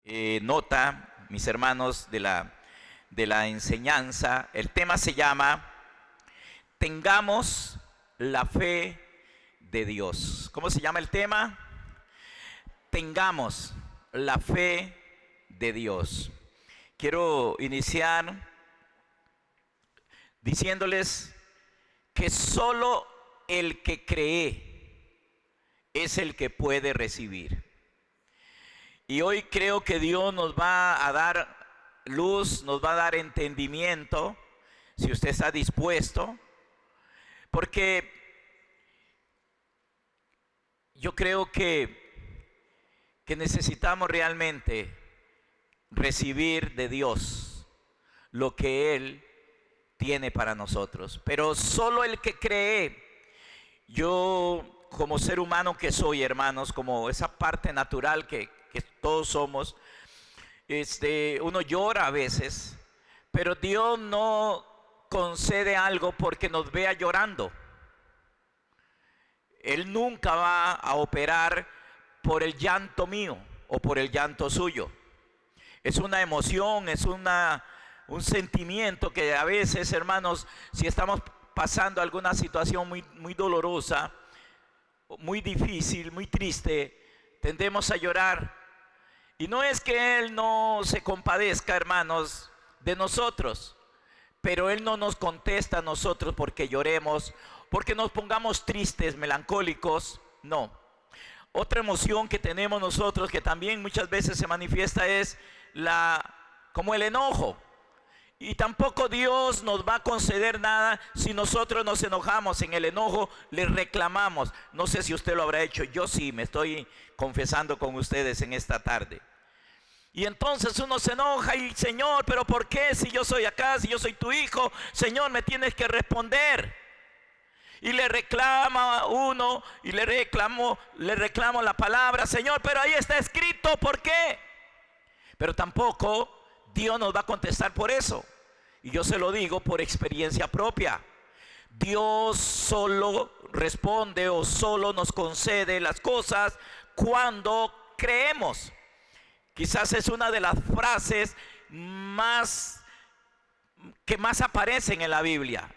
nota, mis hermanos, de la enseñanza. El tema se llama Tengamos la fe de Dios. ¿Cómo se llama el tema? Tengamos la fe de Dios. Quiero iniciar diciéndoles que solo el que cree es el que puede recibir. Y hoy creo que Dios nos va a dar luz, nos va a dar entendimiento, si usted está dispuesto, porque yo creo que necesitamos realmente recibir de Dios lo que Él tiene para nosotros. Pero solo el que cree, yo como ser humano que soy, hermanos, como esa parte natural que todos somos, uno llora a veces, pero Dios no concede algo porque nos vea llorando. Él nunca va a operar por el llanto mío o por el llanto suyo. Es una emoción, es un sentimiento que a veces, hermanos, si estamos pasando alguna situación muy dolorosa, muy difícil, muy triste, tendemos a llorar. Y no es que Él no se compadezca, hermanos, de nosotros, pero Él no nos contesta a nosotros porque lloremos, porque nos pongamos tristes, melancólicos, no. Otra emoción que tenemos nosotros, que también muchas veces se manifiesta, es como el enojo. Y tampoco Dios nos va a conceder nada si nosotros nos enojamos. En el enojo le reclamamos. No sé si usted lo habrá hecho. Yo sí, me estoy confesando con ustedes en esta tarde. Y entonces uno se enoja y: Señor, ¿pero por qué? Si yo soy acá, si yo soy tu hijo, Señor, me tienes que responder. Y le reclama uno y le reclamo la palabra: Señor, pero ahí está escrito, ¿por qué? Pero tampoco Dios nos va a contestar por eso. Y yo se lo digo por experiencia propia. Dios solo responde o solo nos concede las cosas cuando creemos. Quizás es una de las frases que más aparecen en la Biblia.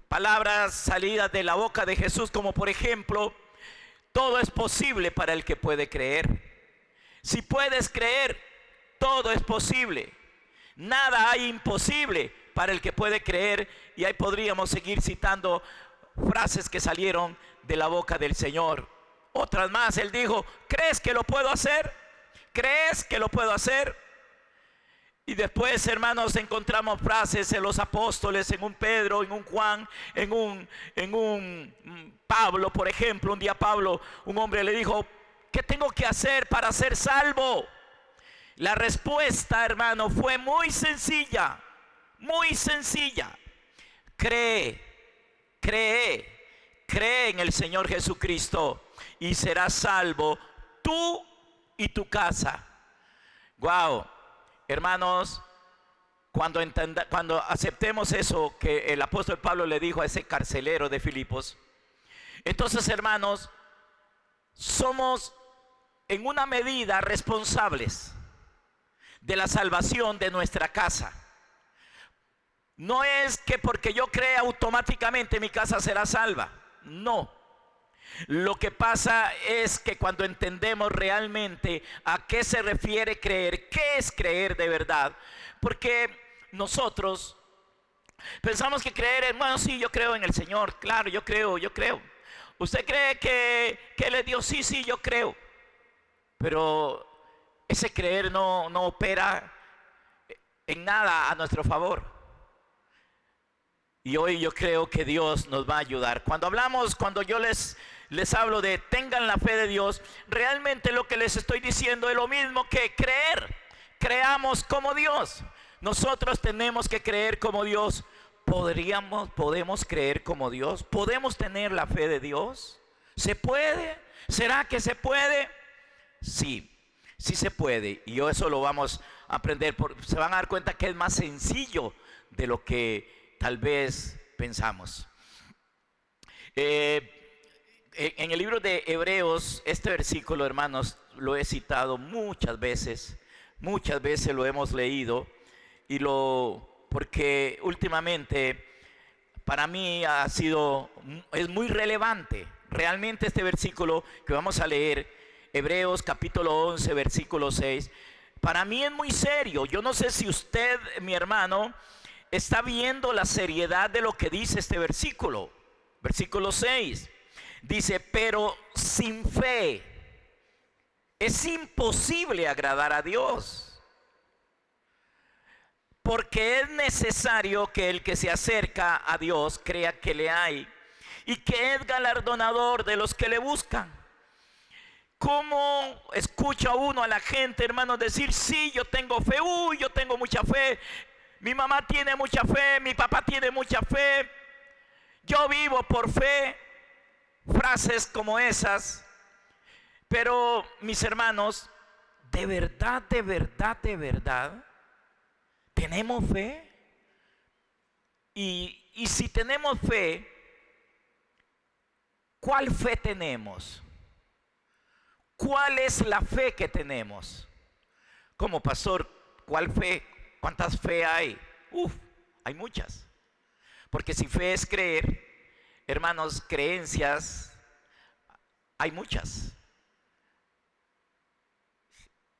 Palabras salidas de la boca de Jesús, como por ejemplo: todo es posible para el que puede creer. Si puedes creer, todo es posible. Nada hay imposible para el que puede creer. Y ahí podríamos seguir citando frases que salieron de la boca del Señor. Otras más, Él dijo: ¿crees que lo puedo hacer? ¿Crees que lo puedo hacer? Y después, hermanos, encontramos frases en los apóstoles, en un Pedro, en un Juan, en un Pablo, por ejemplo. Un día Pablo, un hombre le dijo: ¿qué tengo que hacer para ser salvo? La respuesta, hermano, fue muy sencilla, muy sencilla. Cree en el Señor Jesucristo y serás salvo tú y tu casa. Wow, hermanos, cuando aceptemos eso que el apóstol Pablo le dijo a ese carcelero de Filipos, entonces, hermanos, somos en una medida responsables de la salvación de nuestra casa. No es que porque yo crea automáticamente mi casa será salva. No. Lo que pasa es que cuando entendemos realmente a qué se refiere creer, qué es creer de verdad, porque nosotros pensamos que creer es: bueno, sí, yo creo en el Señor, claro, yo creo. ¿Usted cree que Él es Dios? Sí, yo creo. Pero ese creer no opera en nada a nuestro favor. Y hoy yo creo que Dios nos va a ayudar. Cuando yo les hablo de tengan la fe de Dios, realmente lo que les estoy diciendo es lo mismo que creer. Creamos como Dios. Nosotros tenemos que creer como Dios. ¿Podemos creer como Dios? ¿Podemos tener la fe de Dios? ¿Se puede? ¿Será que se puede? Sí se puede. Y eso lo vamos a aprender. Se van a dar cuenta que es más sencillo de lo que tal vez pensamos. En el libro de Hebreos, este versículo, hermanos, lo he citado muchas veces lo hemos leído, porque últimamente para mí es muy relevante. Realmente este versículo que vamos a leer, Hebreos capítulo 11, versículo 6, para mí es muy serio. Yo no sé si usted, mi hermano, está viendo la seriedad de lo que dice este versículo. Versículo 6 dice: pero sin fe es imposible agradar a Dios, porque es necesario que el que se acerca a Dios crea que le hay y que es galardonador de los que le buscan. ¿Cómo escucha uno a la gente, hermanos, decir: sí, yo tengo fe, yo tengo mucha fe, mi mamá tiene mucha fe, mi papá tiene mucha fe, yo vivo por fe? Frases como esas. Pero mis hermanos, de verdad, ¿tenemos fe? Y si tenemos fe, ¿cuál fe tenemos? ¿Cuál es la fe que tenemos? Como pastor, ¿cuál fe? ¿Cuántas fe hay? Hay muchas. Porque si fe es creer, hermanos, creencias hay muchas.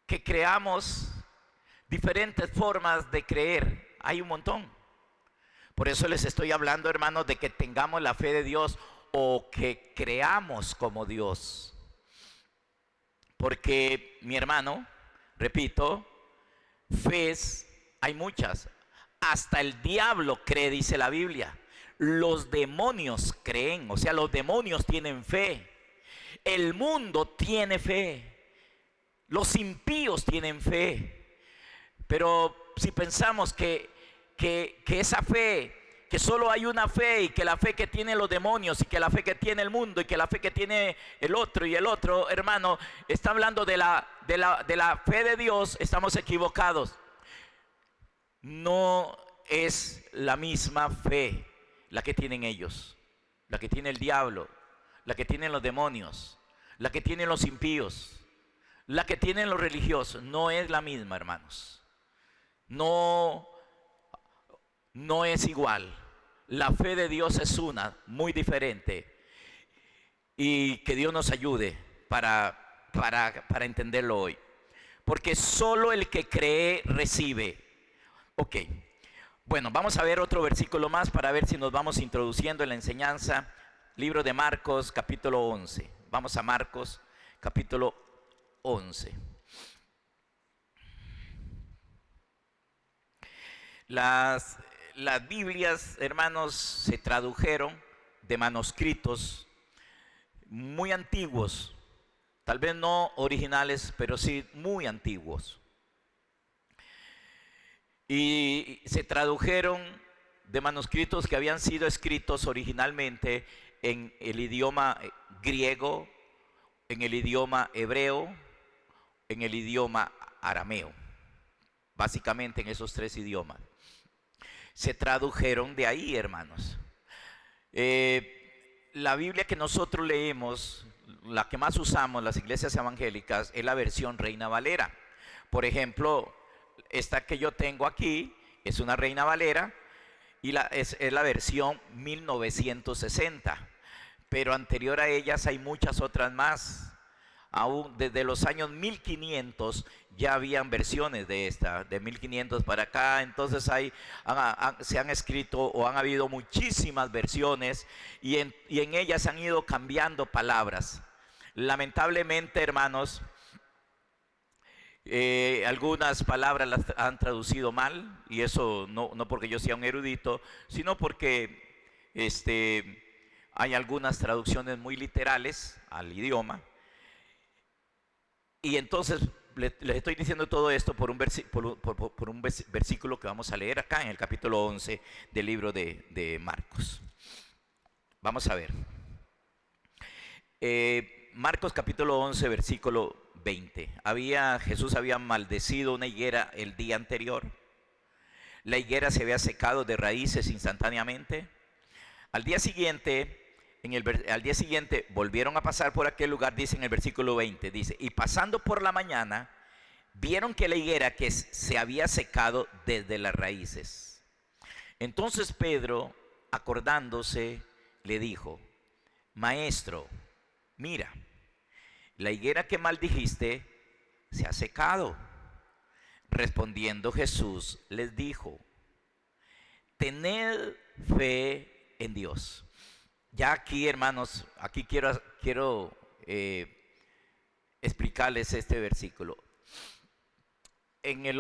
Que creamos diferentes formas de creer, hay un montón. Por eso les estoy hablando, hermanos, de que tengamos la fe de Dios o que creamos como Dios. Porque, mi hermano, repito, fes hay muchas. Hasta el diablo cree, dice la Biblia. Los demonios creen, o sea, los demonios tienen fe. El mundo tiene fe. Los impíos tienen fe. Pero si pensamos que esa fe, que solo hay una fe, y que la fe que tienen los demonios, y que la fe que tiene el mundo, y que la fe que tiene el otro y el otro, hermano, está hablando de la fe de Dios, estamos equivocados. No es la misma fe la que tienen ellos, la que tiene el diablo, la que tienen los demonios, la que tienen los impíos, la que tienen los religiosos. No es la misma, hermanos. No es igual. La fe de Dios es una, muy diferente. Y que Dios nos ayude para entenderlo hoy. Porque solo el que cree recibe. Ok. Bueno, vamos a ver otro versículo más para ver si nos vamos introduciendo en la enseñanza. Libro de Marcos, capítulo 11. Vamos a Marcos, capítulo 11. Las Biblias, hermanos, se tradujeron de manuscritos muy antiguos, tal vez no originales, pero sí muy antiguos. Y se tradujeron de manuscritos que habían sido escritos originalmente en el idioma griego, en el idioma hebreo, en el idioma arameo. Básicamente en esos tres idiomas. Se tradujeron de ahí, hermanos. La Biblia que nosotros leemos, la que más usamos las iglesias evangélicas, es la versión Reina Valera. Por ejemplo, esta que yo tengo aquí es una Reina Valera y es la versión 1960. Pero anterior a ellas hay muchas otras más. Aún desde los años 1500 ya habían versiones de esta, de 1500 para acá. Entonces se han escrito o han habido muchísimas versiones y en ellas han ido cambiando palabras. Lamentablemente, hermanos, algunas palabras las han traducido mal, y eso no porque yo sea un erudito, sino porque hay algunas traducciones muy literales al idioma. Y entonces les estoy diciendo todo esto por un versículo que vamos a leer acá en el capítulo 11 del libro de Marcos. Vamos a ver. Marcos capítulo 11, versículo 20. Jesús había maldecido una higuera el día anterior. La higuera se había secado de raíces instantáneamente. Al día siguiente, al día siguiente volvieron a pasar por aquel lugar, dice en el versículo 20, dice, y pasando por la mañana, vieron que la higuera que se había secado desde las raíces. Entonces Pedro, acordándose, le dijo, Maestro, mira, la higuera que maldijiste se ha secado. Respondiendo Jesús les dijo, tened fe en Dios. Ya aquí, hermanos, aquí quiero explicarles este versículo. En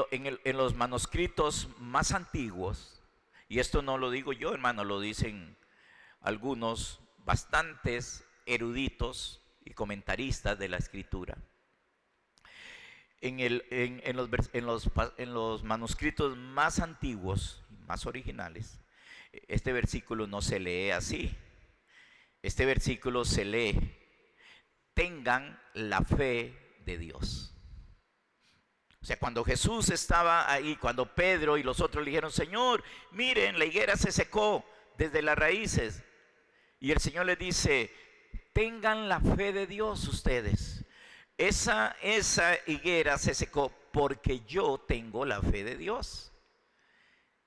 los manuscritos más antiguos, y esto no lo digo yo, hermano, lo dicen algunos bastantes eruditos y comentaristas de la Escritura. En los manuscritos más antiguos, más originales, este versículo no se lee así. Este versículo se lee, tengan la fe de Dios. O sea, cuando Jesús estaba ahí, cuando Pedro y los otros le dijeron, Señor, miren, la higuera se secó desde las raíces. Y el Señor les dice, tengan la fe de Dios ustedes. Esa higuera se secó porque yo tengo la fe de Dios.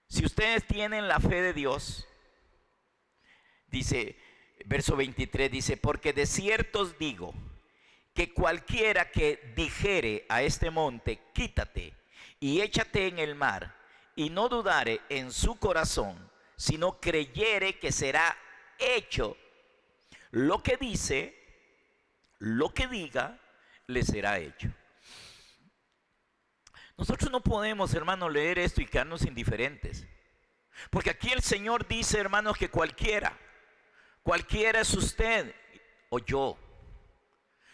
Si ustedes tienen la fe de Dios, dice, verso 23, dice, porque de cierto os digo, que cualquiera que dijere a este monte, quítate y échate en el mar, y no dudare en su corazón, sino creyere que será hecho lo que dice, lo que diga, le será hecho. Nosotros no podemos, hermanos, leer esto y quedarnos indiferentes, porque aquí el Señor dice, hermanos, que cualquiera es usted o yo.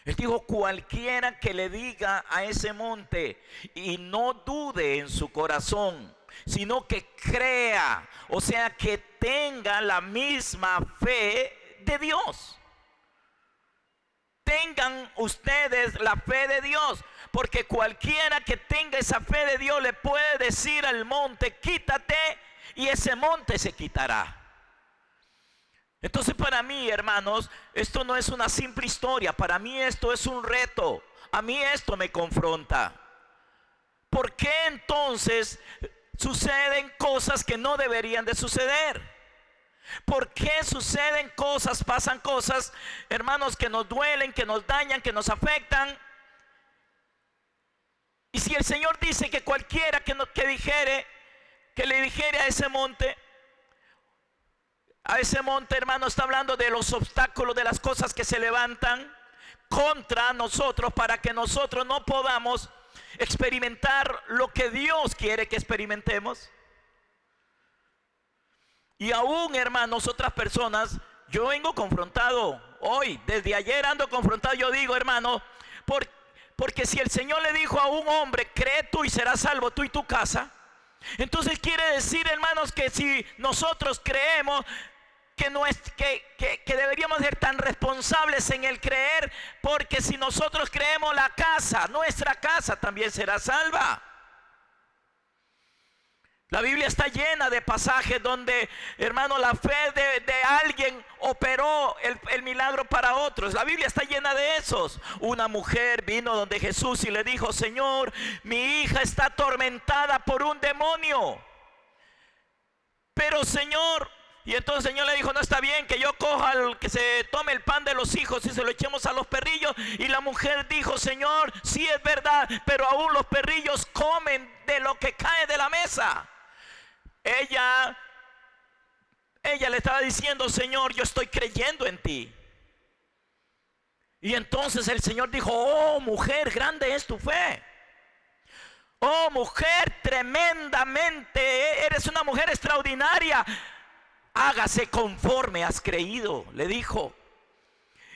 Él dijo, cualquiera que le diga a ese monte y no dude en su corazón, sino que crea, o sea, que tenga la misma fe de Dios. Tengan ustedes la fe de Dios, porque cualquiera que tenga esa fe de Dios le puede decir al monte, quítate, y ese monte se quitará. Entonces, para mí, hermanos, esto no es una simple historia. Para mí esto es un reto. A mí esto me confronta. ¿Por qué entonces suceden cosas que no deberían de suceder? ¿Por qué suceden cosas, pasan cosas, hermanos, que nos duelen, que nos dañan, que nos afectan? Y si el Señor dice que cualquiera que le dijere a ese monte, hermano, está hablando de los obstáculos, de las cosas que se levantan contra nosotros para que nosotros no podamos experimentar lo que Dios quiere que experimentemos. Y aún, hermanos, otras personas, yo vengo confrontado hoy, desde ayer ando confrontado. Yo digo, hermano, porque si el Señor le dijo a un hombre, cree tú y serás salvo tú y tu casa, entonces quiere decir, hermanos, que si nosotros creemos, que deberíamos ser tan responsables en el creer, porque si nosotros creemos, la casa, nuestra casa también será salva. La Biblia está llena de pasajes donde, hermano, la fe de alguien operó el milagro para otros. La Biblia está llena de esos. Una mujer vino donde Jesús y le dijo, Señor, mi hija está atormentada por un demonio. Pero, Señor, y entonces el Señor le dijo, no está bien que yo coja, que se tome el pan de los hijos y se lo echemos a los perrillos. Y la mujer dijo, Señor, sí es verdad, pero aún los perrillos comen de lo que cae de la mesa. Ella le estaba diciendo, Señor, yo estoy creyendo en ti. Y entonces el Señor dijo, oh mujer, grande es tu fe. Oh mujer, tremendamente, eres una mujer extraordinaria. Hágase conforme has creído, le dijo.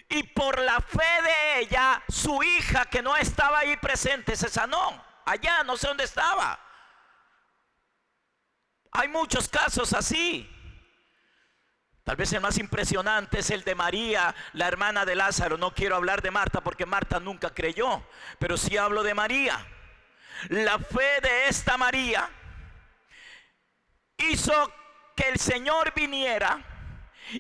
Y por la fe de ella, su hija que no estaba ahí presente se sanó. Allá, no sé dónde estaba. Hay muchos casos así. Tal vez el más impresionante es el de María, la hermana de Lázaro. No quiero hablar de Marta porque Marta nunca creyó, pero sí hablo de María. La fe de esta María hizo que el Señor viniera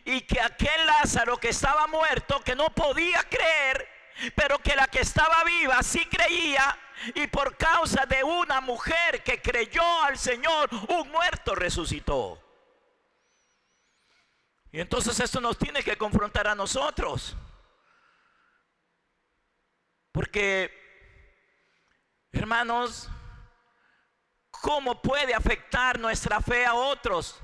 y que aquel Lázaro que estaba muerto, que no podía creer, pero que la que estaba viva sí creía, y por causa de una mujer que creyó al Señor, un muerto resucitó. Y entonces esto nos tiene que confrontar a nosotros, porque, hermanos, ¿cómo puede afectar nuestra fe a otros?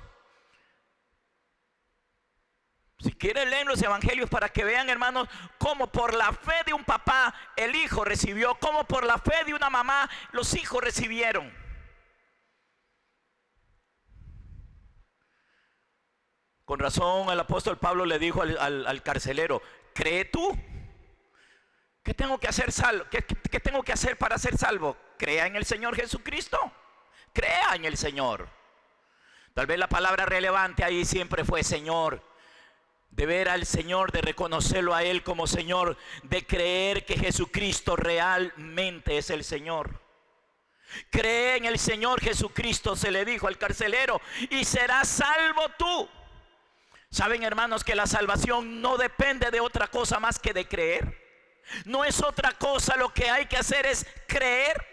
Si quieren leer los evangelios para que vean, hermanos, cómo por la fe de un papá el hijo recibió, cómo por la fe de una mamá los hijos recibieron. Con razón el apóstol Pablo le dijo al carcelero: ¿cree tú? ¿Qué tengo que hacer ¿Qué tengo que hacer para ser salvo? Crea en el Señor Jesucristo. Crea en el Señor. Tal vez la palabra relevante ahí siempre fue Señor. De ver al Señor, de reconocerlo a Él como Señor, de creer que Jesucristo realmente es el Señor. Cree en el Señor Jesucristo, se le dijo al carcelero, y serás salvo tú. Saben, hermanos, que la salvación no depende de otra cosa más que de creer. No es otra cosa, lo que hay que hacer es creer.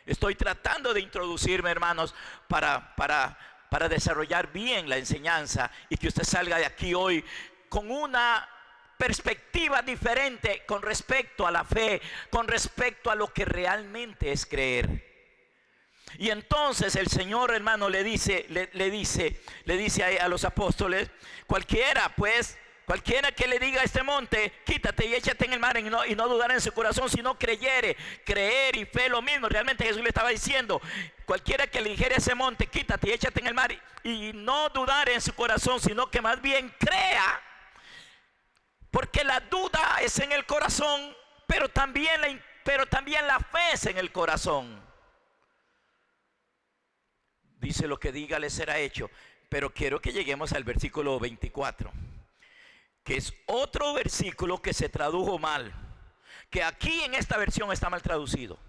Estoy tratando de introducirme, hermanos, para desarrollar bien la enseñanza y que usted salga de aquí hoy con una perspectiva diferente con respecto a la fe, con respecto a lo que realmente es creer. Y entonces el Señor, hermano, le dice a los apóstoles: cualquiera que le diga a este monte, quítate y échate en el mar, y no dudar en su corazón, sino creyere. Creer y fe lo mismo. Realmente Jesús le estaba diciendo: cualquiera que le dijere a ese monte, quítate y échate en el mar, y no dudar en su corazón, sino que más bien crea. Porque la duda es en el corazón, pero también la fe es en el corazón. Dice: lo que diga le será hecho. Pero quiero que lleguemos al versículo 24, que es otro versículo que se tradujo mal, que aquí en esta versión está mal traducido.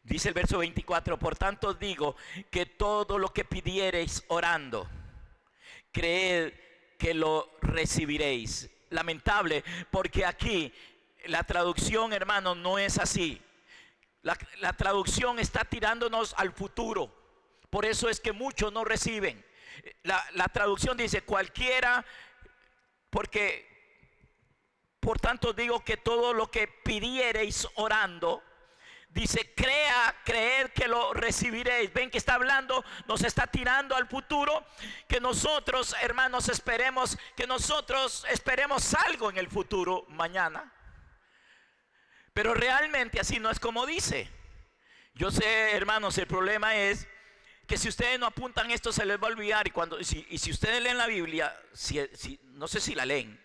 Dice el verso 24: por tanto digo que todo lo que pidiereis orando, creed que lo recibiréis. Lamentable, porque aquí la traducción, hermano, no es así. La traducción está tirándonos al futuro. Por eso es que muchos no reciben. La traducción dice: cualquiera, porque por tanto digo que todo lo que pidiereis orando, dice creer que lo recibiréis. Ven que está hablando, nos está tirando al futuro, que nosotros, hermanos, esperemos algo en el futuro mañana. Pero realmente así no es como dice. Yo sé, hermanos, el problema es que si ustedes no apuntan esto, se les va a olvidar. Y si ustedes leen la Biblia, no sé si la leen,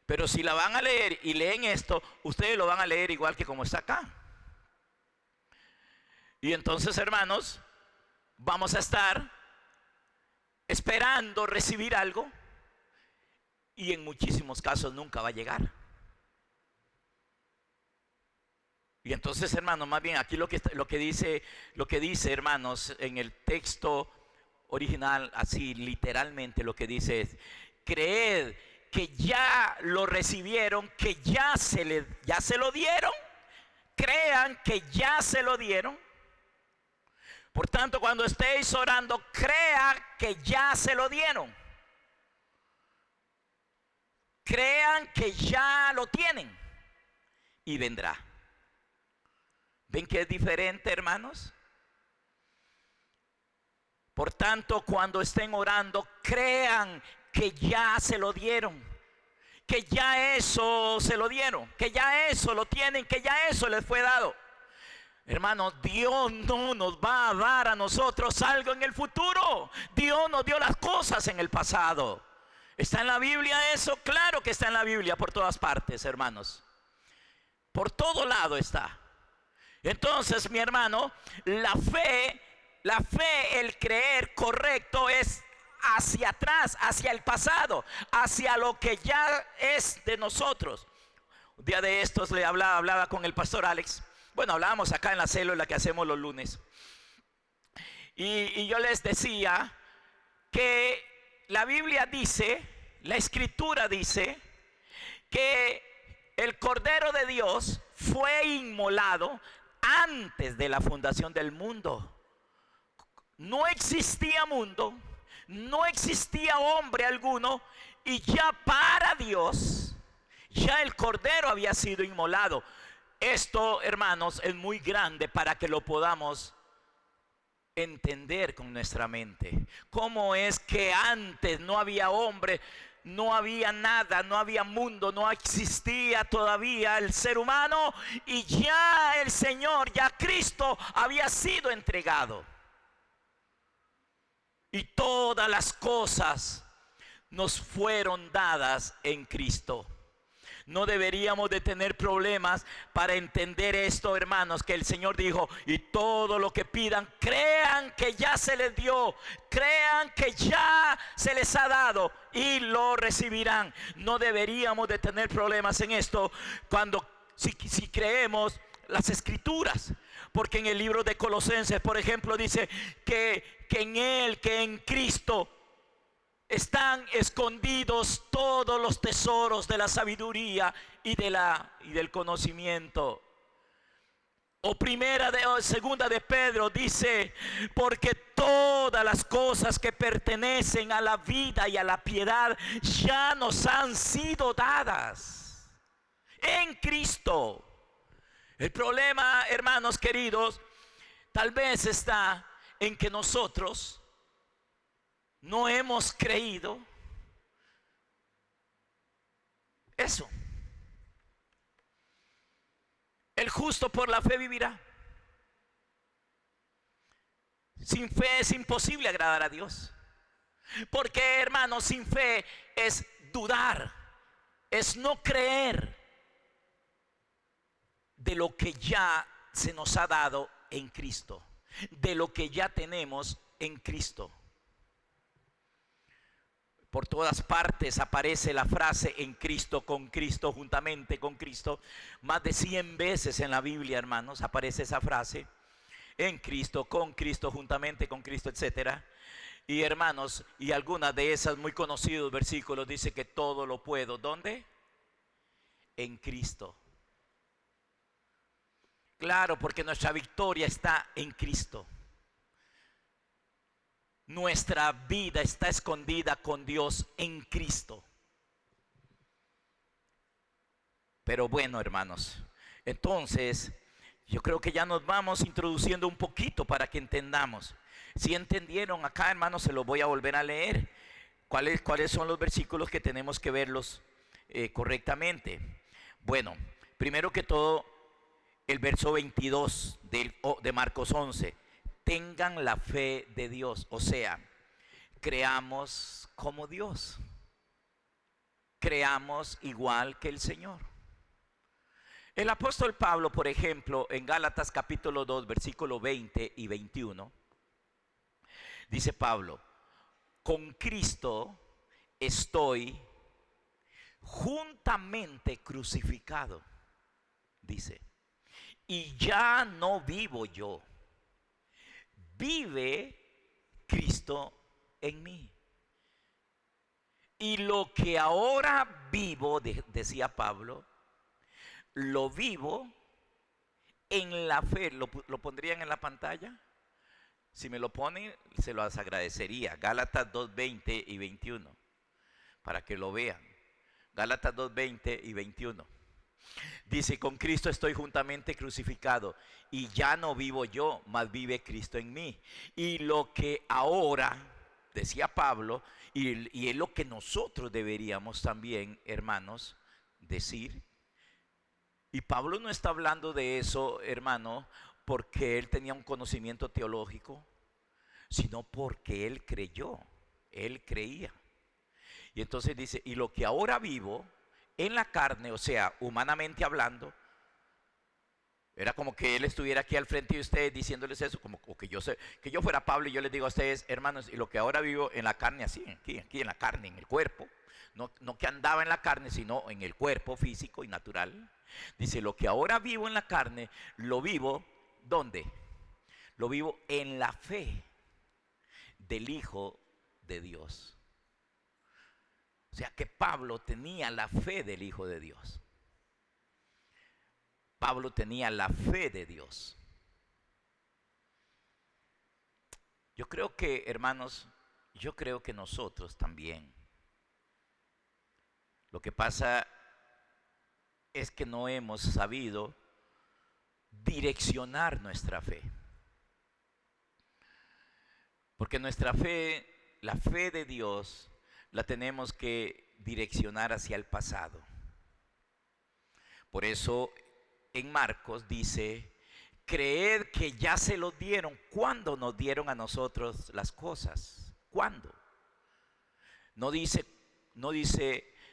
pero si la van a leer y leen esto, ustedes lo van a leer igual que como está acá. Y entonces, hermanos, vamos a estar esperando recibir algo, y en muchísimos casos nunca va a llegar. Y entonces, hermanos, más bien aquí lo que dice, hermanos, en el texto original, así literalmente lo que dice es: creed que ya lo recibieron, que ya se lo dieron. Crean que ya se lo dieron. Por tanto, cuando estéis orando, crea que ya se lo dieron. Crean que ya lo tienen y vendrá. ¿Ven que es diferente, hermanos? Por tanto, cuando estén orando, crean que ya se lo dieron, que ya eso se lo dieron, que ya eso lo tienen, que ya eso les fue dado. Hermanos, Dios no nos va a dar a nosotros algo en el futuro. Dios nos dio las cosas en el pasado. ¿Está en la Biblia eso? Claro que está en la Biblia, por todas partes, hermanos. Por todo lado está. Entonces, mi hermano, la fe, el creer correcto es hacia atrás, hacia el pasado, hacia lo que ya es de nosotros. Un día de estos le hablaba con el pastor Alex. Bueno, hablábamos acá en la célula que hacemos los lunes. Y yo les decía que la Biblia dice la Escritura dice que el Cordero de Dios fue inmolado antes de la fundación del mundo. No existía mundo, no existía hombre alguno, y ya para Dios, ya el Cordero había sido inmolado. Esto, hermanos, es muy grande para que lo podamos entender con nuestra mente. ¿Cómo es que antes no había hombre, no había nada, no había mundo, no existía todavía el ser humano, y ya el Señor, ya Cristo había sido entregado? Y todas las cosas nos fueron dadas en Cristo. No deberíamos de tener problemas para entender esto, hermanos, que el Señor dijo: y todo lo que pidan, crean que ya se les dio, crean que ya se les ha dado y lo recibirán. No deberíamos de tener problemas en esto si creemos las Escrituras, porque en el libro de Colosenses, por ejemplo, dice que en Él, que en Cristo, están escondidos todos los tesoros de la sabiduría y del conocimiento. O segunda de Pedro dice: porque todas las cosas que pertenecen a la vida y a la piedad ya nos han sido dadas en Cristo. El problema, hermanos queridos, tal vez está en que nosotros no hemos creído eso. El justo por la fe vivirá. Sin fe es imposible agradar a Dios. Porque, hermanos, sin fe es dudar, es no creer de lo que ya se nos ha dado en Cristo, de lo que ya tenemos en Cristo. Por todas partes aparece la frase en Cristo, con Cristo, juntamente con Cristo. Más de 100 veces en la Biblia, hermanos, aparece esa frase: en Cristo, con Cristo, juntamente con Cristo, etc. Y, hermanos, y algunas de esas muy conocidos versículos dice que todo lo puedo. ¿Dónde? En Cristo. Claro, porque nuestra victoria está en Cristo. Nuestra vida está escondida con Dios en Cristo. Pero bueno, hermanos, entonces yo creo que ya nos vamos introduciendo un poquito para que entendamos. Si entendieron acá, hermanos, se los voy a volver a leer. ¿Cuáles son los versículos que tenemos que verlos correctamente? Bueno, primero que todo, el verso 22 de Marcos 11. Tengan la fe de Dios, o sea, creamos como Dios, creamos igual que el Señor. El apóstol Pablo, por ejemplo, en Gálatas capítulo 2, versículo 20 y 21, dice Pablo: con Cristo estoy juntamente crucificado, dice, y ya no vivo yo, vive Cristo en mí. Y lo que ahora vivo, decía Pablo, lo vivo en la fe. ¿Lo pondrían en la pantalla? Si me lo ponen, se los agradecería. Gálatas 2, 20 y 21, para que lo vean. Gálatas 2, 20 y 21. Dice: con Cristo estoy juntamente crucificado, y ya no vivo yo, mas vive Cristo en mí. Y lo que ahora, decía Pablo, y es lo que nosotros deberíamos también, hermanos, decir. Y Pablo no está hablando de eso, hermano, porque él tenía un conocimiento teológico, sino porque él creyó, él creía. Y entonces dice: y lo que ahora vivo en la carne, o sea, humanamente hablando, era como que él estuviera aquí al frente de ustedes diciéndoles eso, como que yo fuera Pablo y yo les digo a ustedes: hermanos, y lo que ahora vivo en la carne, así, aquí en la carne, en el cuerpo, no que andaba en la carne, sino en el cuerpo físico y natural. Dice: lo que ahora vivo en la carne, lo vivo, ¿dónde? Lo vivo en la fe del Hijo de Dios. O sea que Pablo tenía la fe del Hijo de Dios. Pablo tenía la fe de Dios. Yo creo que, hermanos, yo creo que nosotros también. Lo que pasa es que no hemos sabido direccionar nuestra fe. Porque nuestra fe, la fe de Dios, la tenemos que direccionar hacia el pasado. Por eso en Marcos dice: creed que ya se los dieron. ¿Cuándo nos dieron a nosotros las cosas? ¿Cuándo? No dice,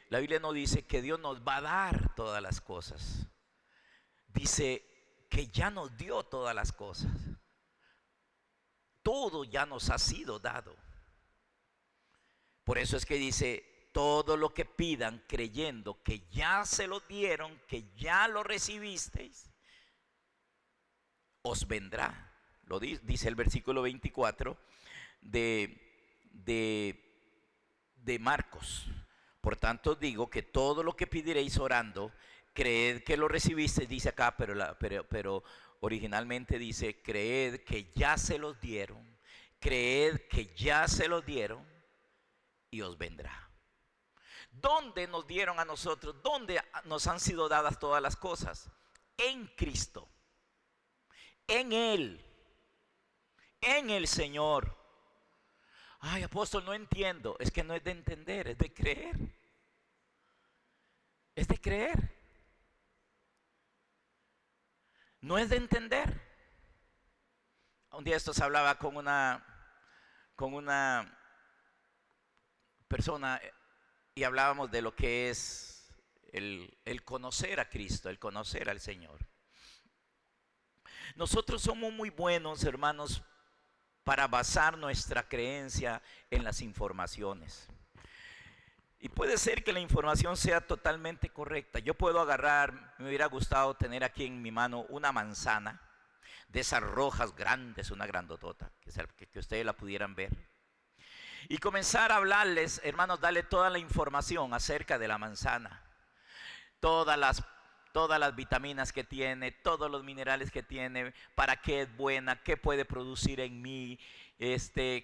la Biblia no dice que Dios nos va a dar todas las cosas. Dice que ya nos dio todas las cosas. Todo ya nos ha sido dado. Por eso es que dice: todo lo que pidan creyendo que ya se lo dieron, que ya lo recibisteis, os vendrá. Lo dice el versículo 24 de Marcos. Por tanto digo que todo lo que pediréis orando, creed que lo recibisteis. Dice acá, pero originalmente dice: creed que ya se los dieron, creed que ya se los dieron y os vendrá. ¿Dónde nos dieron a nosotros? ¿Dónde nos han sido dadas todas las cosas? En Cristo, en Él, en el Señor. Ay, apóstol, no entiendo. Es que no es de entender, es de creer. Es de creer. No es de entender. Un día esto se hablaba con una persona y hablábamos de lo que es el conocer a Cristo, el conocer al Señor. Nosotros somos muy buenos, hermanos, para basar nuestra creencia en las informaciones. Y puede ser que la información sea totalmente correcta. Yo puedo agarrar, me hubiera gustado tener aquí en mi mano una manzana de esas rojas grandes, una grandotota, que ustedes la pudieran ver. Y comenzar a hablarles, hermanos, darle toda la información acerca de la manzana. Todas las vitaminas que tiene, todos los minerales que tiene, para qué es buena, qué puede producir en mí,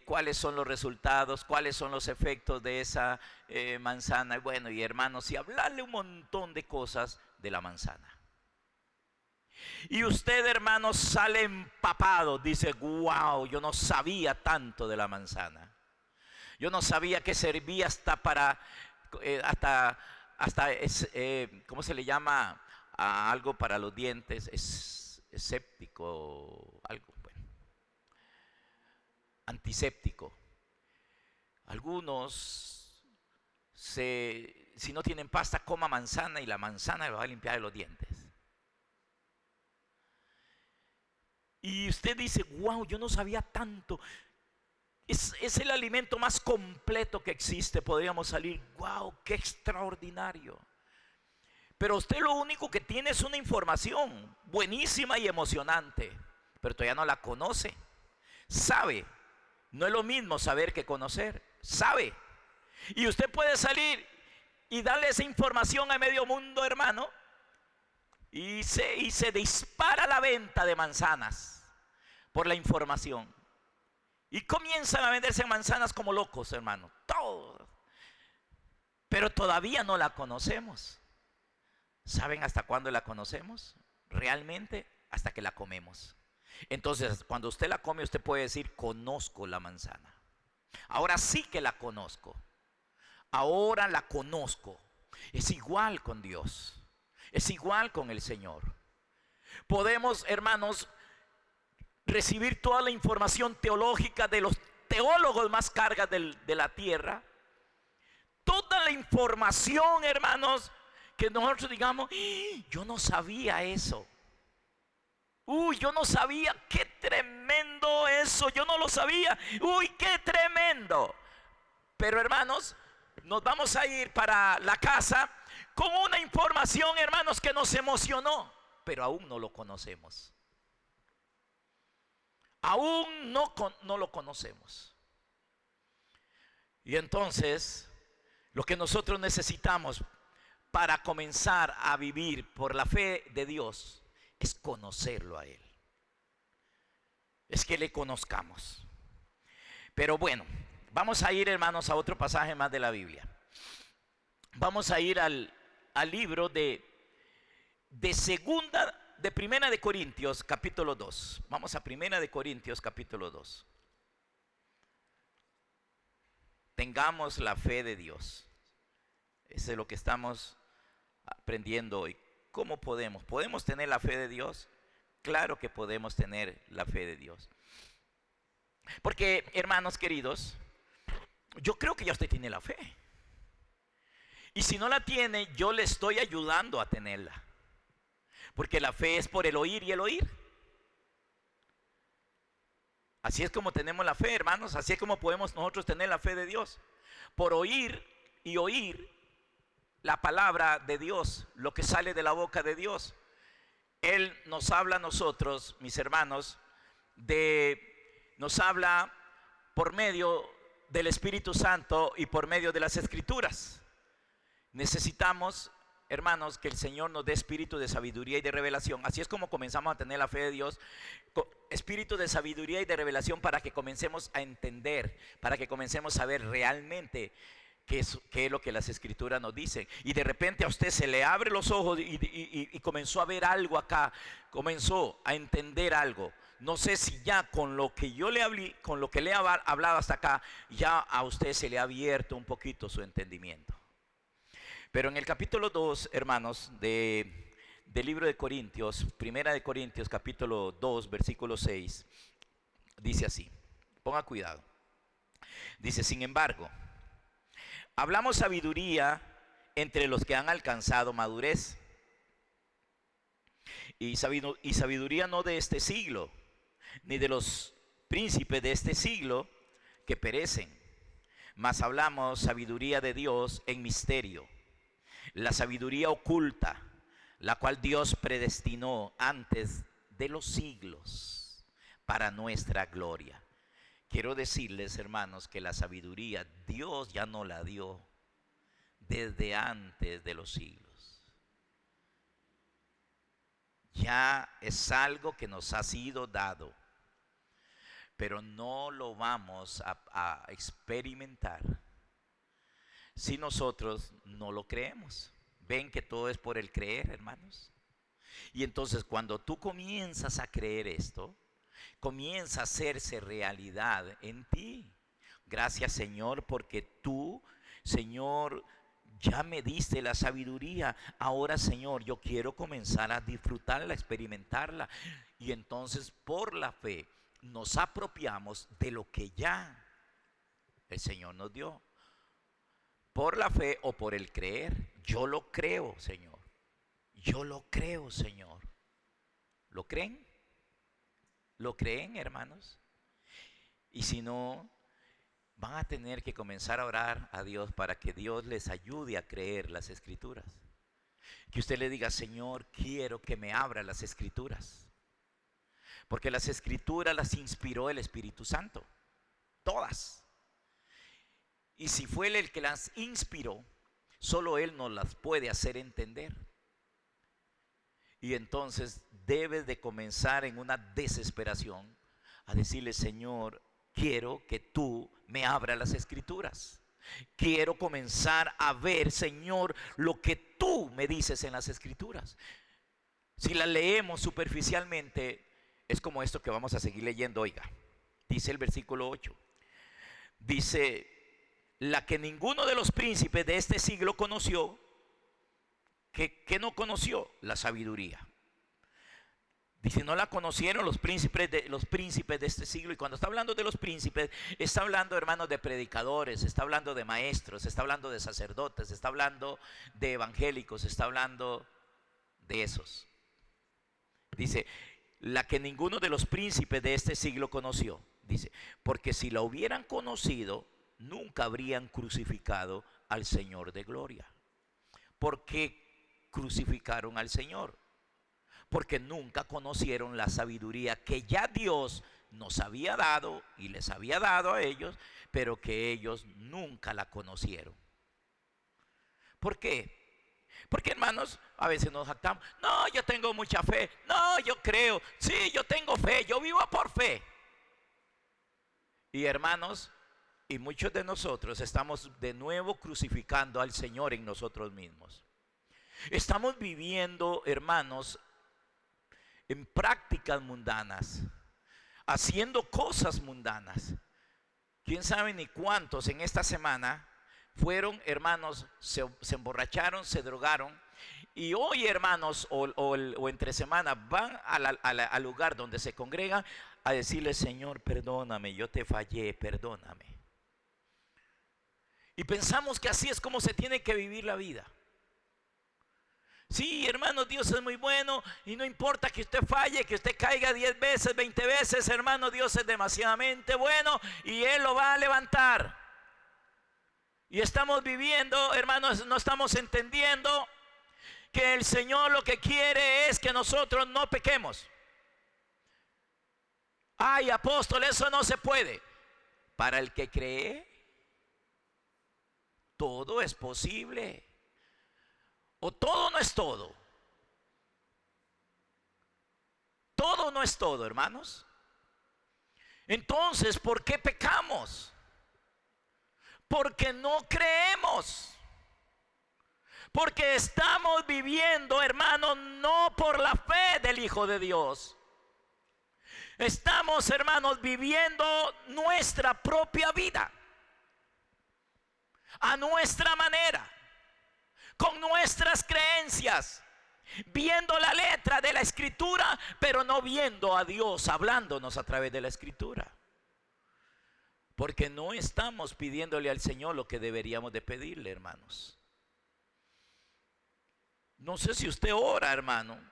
cuáles son los resultados, cuáles son los efectos de esa manzana. Bueno, y hermanos, y hablarle un montón de cosas de la manzana. Y usted, hermanos, sale empapado, dice: wow, yo no sabía tanto de la manzana. Yo no sabía que servía hasta para, ¿cómo se le llama? A algo para los dientes, es séptico, algo, bueno, antiséptico. Algunos, si no tienen pasta, coma manzana y la manzana le va a limpiar los dientes. Y usted dice: wow, yo no sabía tanto. Es el alimento más completo que existe. Podríamos salir: wow, qué extraordinario. Pero usted lo único que tiene es una información buenísima y emocionante, pero todavía no la conoce. Sabe. No es lo mismo saber que conocer. Sabe. Y usted puede salir y darle esa información a medio mundo, hermano, y se dispara la venta de manzanas por la información. Y comienzan a venderse manzanas como locos, hermano. Todo. Pero todavía no la conocemos. ¿Saben hasta cuándo la conocemos? Realmente hasta que la comemos. Entonces, cuando usted la come, usted puede decir: conozco la manzana. Ahora sí que la conozco. Ahora la conozco. Es igual con Dios. Es igual con el Señor. Podemos, hermanos, recibir toda la información teológica de los teólogos más cargas de la tierra. Toda la información, hermanos, que nosotros digamos: yo no sabía eso. Uy, yo no sabía, qué tremendo eso, yo no lo sabía. Uy, qué tremendo. Pero, hermanos, nos vamos a ir para la casa con una información, hermanos, que nos emocionó, pero aún no lo conocemos. Aún no lo conocemos. Y entonces Lo que nosotros necesitamos para comenzar a vivir por la fe de Dios es conocerlo a Él. Es que le conozcamos. Pero bueno, vamos a ir, hermanos, a otro pasaje más de la Biblia. Vamos a ir al libro de Primera de Corintios, capítulo 2. Vamos a Primera de Corintios, capítulo 2. Tengamos la fe de Dios. Eso es lo que estamos aprendiendo hoy. ¿Cómo podemos? ¿Podemos tener la fe de Dios? Claro que podemos tener la fe de Dios. Porque, hermanos queridos, yo creo que ya usted tiene la fe. Y si no la tiene, yo le estoy ayudando a tenerla. Porque la fe es por el oír y el oír. Así es como tenemos la fe, hermanos. Así es como podemos nosotros tener la fe de Dios. Por oír y oír la palabra de Dios, lo que sale de la boca de Dios. Él nos habla a nosotros, mis hermanos, nos habla por medio del Espíritu Santo y por medio de las Escrituras. Necesitamos, hermanos, que el Señor nos dé espíritu de sabiduría y de revelación. Así es como comenzamos a tener la fe de Dios. Espíritu de sabiduría y de revelación para que comencemos a entender, para que comencemos a ver realmente qué es lo que las Escrituras nos dicen. Y de repente a usted se le abre los ojos y comenzó a ver algo acá, comenzó a entender algo. No sé si ya con lo que yo le hablé, con lo que le he hablado hasta acá, ya a usted se le ha abierto un poquito su entendimiento. Pero en el capítulo 2, hermanos, del libro de Corintios, Primera de Corintios, capítulo 2, versículo 6, dice así, ponga cuidado. Dice, sin embargo, hablamos sabiduría entre los que han alcanzado madurez. Y sabiduría no de este siglo, ni de los príncipes de este siglo que perecen. Mas hablamos sabiduría de Dios en misterio. La sabiduría oculta, la cual Dios predestinó antes de los siglos para nuestra gloria. Quiero decirles, hermanos, que la sabiduría Dios ya no la dio desde antes de los siglos. Ya es algo que nos ha sido dado, pero no lo vamos a experimentar si nosotros no lo creemos. Ven que todo es por el creer, hermanos. Y entonces cuando tú comienzas a creer esto, comienza a hacerse realidad en ti. Gracias, Señor, porque tú, Señor, ya me diste la sabiduría. Ahora, Señor, yo quiero comenzar a disfrutarla, a experimentarla. Y entonces por la fe nos apropiamos de lo que ya el Señor nos dio. Por la fe o por el creer. Yo lo creo, Señor. Yo lo creo, Señor. ¿Lo creen? ¿Lo creen, hermanos? Y si no, van a tener que comenzar a orar a Dios para que Dios les ayude a creer las Escrituras. Que usted le diga, Señor, quiero que me abra las Escrituras. Porque las Escrituras las inspiró el Espíritu Santo. Todas. Y si fue Él el que las inspiró, solo Él nos las puede hacer entender. Y entonces debes de comenzar en una desesperación a decirle, Señor, quiero que tú me abras las Escrituras. Quiero comenzar a ver, Señor, lo que tú me dices en las Escrituras. Si las leemos superficialmente, es como esto que vamos a seguir leyendo. Oiga, dice el versículo 8. Dice, la que ninguno de los príncipes de este siglo conoció. ¿Qué no conoció? La sabiduría. Dice, no la conocieron los príncipes de este siglo. Y cuando está hablando de los príncipes, está hablando, hermanos, de predicadores, está hablando de maestros, está hablando de sacerdotes, está hablando de evangélicos, está hablando de esos. Dice, la que ninguno de los príncipes de este siglo conoció. Dice, porque si la hubieran conocido, nunca habrían crucificado al Señor de gloria. ¿Por qué crucificaron al Señor? Porque nunca conocieron la sabiduría que ya Dios nos había dado y les había dado a ellos, pero que ellos nunca la conocieron. ¿Por qué? Porque, hermanos, a veces nos jactamos. No, yo tengo mucha fe. No, yo creo. Sí, yo tengo fe. Yo vivo por fe. Y, hermanos, y muchos de nosotros estamos de nuevo crucificando al Señor en nosotros mismos. Estamos viviendo, hermanos, en prácticas mundanas, haciendo cosas mundanas. ¿Quién sabe ni cuántos en esta semana fueron, hermanos, se emborracharon, se drogaron? Y hoy, hermanos, o entre semanas van al lugar donde se congregan a decirle: Señor, perdóname, yo te fallé, perdóname. Y pensamos que así es como se tiene que vivir la vida. Sí, hermano, Dios es muy bueno y no importa que usted falle, que usted caiga 10 veces, 20 veces, hermano, Dios es demasiadamente bueno y Él lo va a levantar. Y estamos viviendo, hermanos, no estamos entendiendo que el Señor lo que quiere es que nosotros no pequemos. Ay, apóstol, eso no se puede. Para el que cree, todo es posible. O todo no es todo. Todo no es todo, hermanos. Entonces, ¿por qué pecamos? Porque no creemos. Porque estamos viviendo, hermanos, no por la fe del Hijo de Dios. Estamos, hermanos, viviendo nuestra propia vida a nuestra manera, con nuestras creencias, viendo la letra de la Escritura, pero no viendo a Dios hablándonos a través de la Escritura. Porque no estamos pidiéndole al Señor lo que deberíamos de pedirle, hermanos. No sé si usted ora, hermano.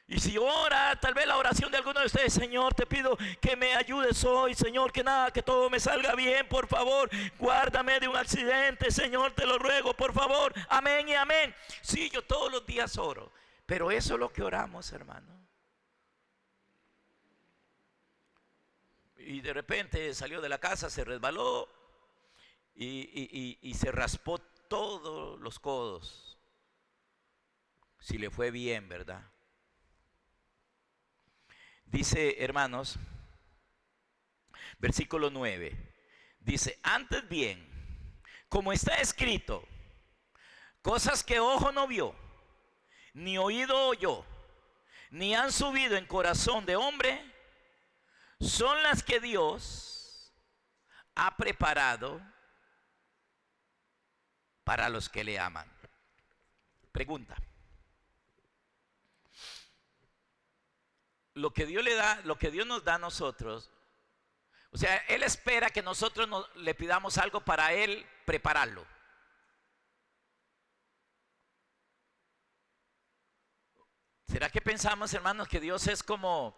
Y si ora, tal vez la oración de alguno de ustedes: Señor, te pido que me ayudes hoy, Señor, que todo me salga bien, por favor, guárdame de un accidente, Señor, te lo ruego, por favor, amén y amén. Sí, yo todos los días oro, pero eso es lo que oramos, hermano. Y de repente salió de la casa, se resbaló y se raspó todos los codos. Si le fue bien, ¿verdad? Dice, hermanos, versículo 9, dice: antes bien, como está escrito, cosas que ojo no vio, ni oído oyó, ni han subido en corazón de hombre, son las que Dios ha preparado para los que le aman. Pregunta: lo que Dios le da, lo que Dios nos da a nosotros, o sea, Él espera que nosotros le pidamos algo para Él prepararlo. ¿Será que pensamos, hermanos, que Dios es como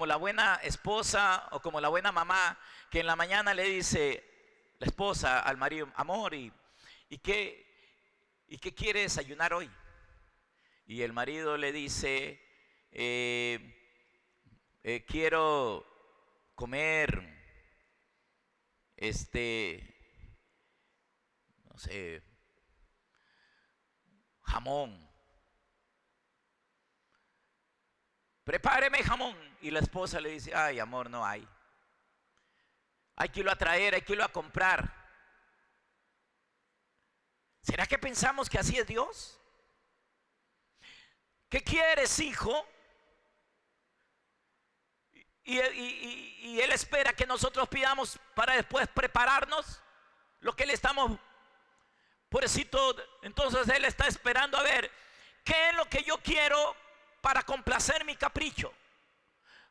la buena esposa o como la buena mamá, que en la mañana le dice la esposa al marido: amor, ¿y qué quiere desayunar hoy? Y el marido le dice: quiero comer, no sé, jamón. Prepáreme jamón. Y la esposa le dice: ay, amor, no hay. Hay que irlo a traer, hay que irlo a comprar. ¿Será que pensamos que así es Dios? ¿Qué quieres, hijo? Y Él espera que nosotros pidamos para después prepararnos lo que le estamos, pobrecito. Entonces Él está esperando a ver qué es lo que yo quiero para complacer mi capricho,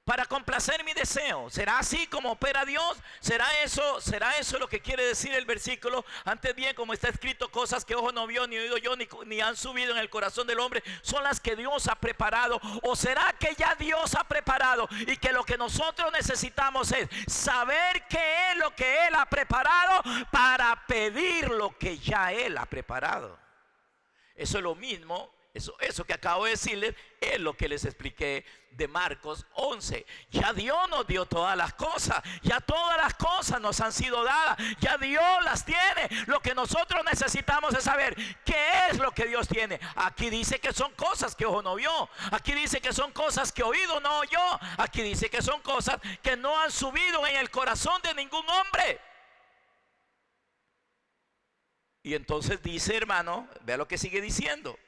para complacer mi deseo. ¿Será así como opera Dios? ¿Será eso lo que quiere decir el versículo? Antes bien, como está escrito, cosas que ojo no vio, ni oído yo, ni han subido en el corazón del hombre, son las que Dios ha preparado. ¿O será que ya Dios ha preparado y que lo que nosotros necesitamos es saber qué es lo que Él ha preparado para pedir lo que ya Él ha preparado? Eso es lo mismo Eso que acabo de decirles es lo que les expliqué de Marcos 11. Ya Dios nos dio todas las cosas. Ya todas las cosas nos han sido dadas. Ya Dios las tiene. Lo que nosotros necesitamos es saber qué es lo que Dios tiene. Aquí dice que son cosas que ojo no vio. Aquí dice que son cosas que oído no oyó. Aquí dice que son cosas que no han subido en el corazón de ningún hombre. Y entonces dice, hermano, vea lo que sigue diciendo.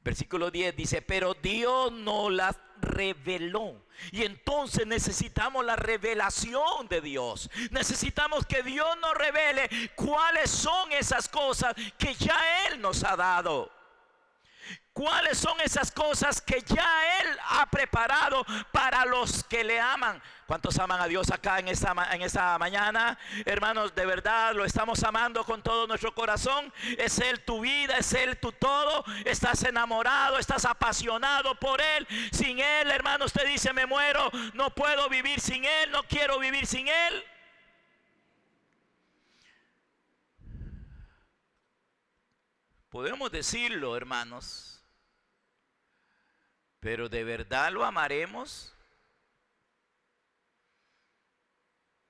Versículo 10 dice, pero Dios nos las reveló. Y entonces necesitamos la revelación de Dios. Necesitamos que Dios nos revele cuáles son esas cosas que ya Él nos ha dado. ¿Cuáles son esas cosas que ya Él ha preparado para los que le aman? ¿Cuántos aman a Dios acá en esta mañana? Hermanos, de verdad lo estamos amando con todo nuestro corazón. Es Él tu vida, es Él tu todo. Estás enamorado, estás apasionado por Él. Sin Él, hermano, usted dice, me muero, no puedo vivir sin Él, no quiero vivir sin Él. Podemos decirlo, hermanos. Pero ¿de verdad lo amaremos?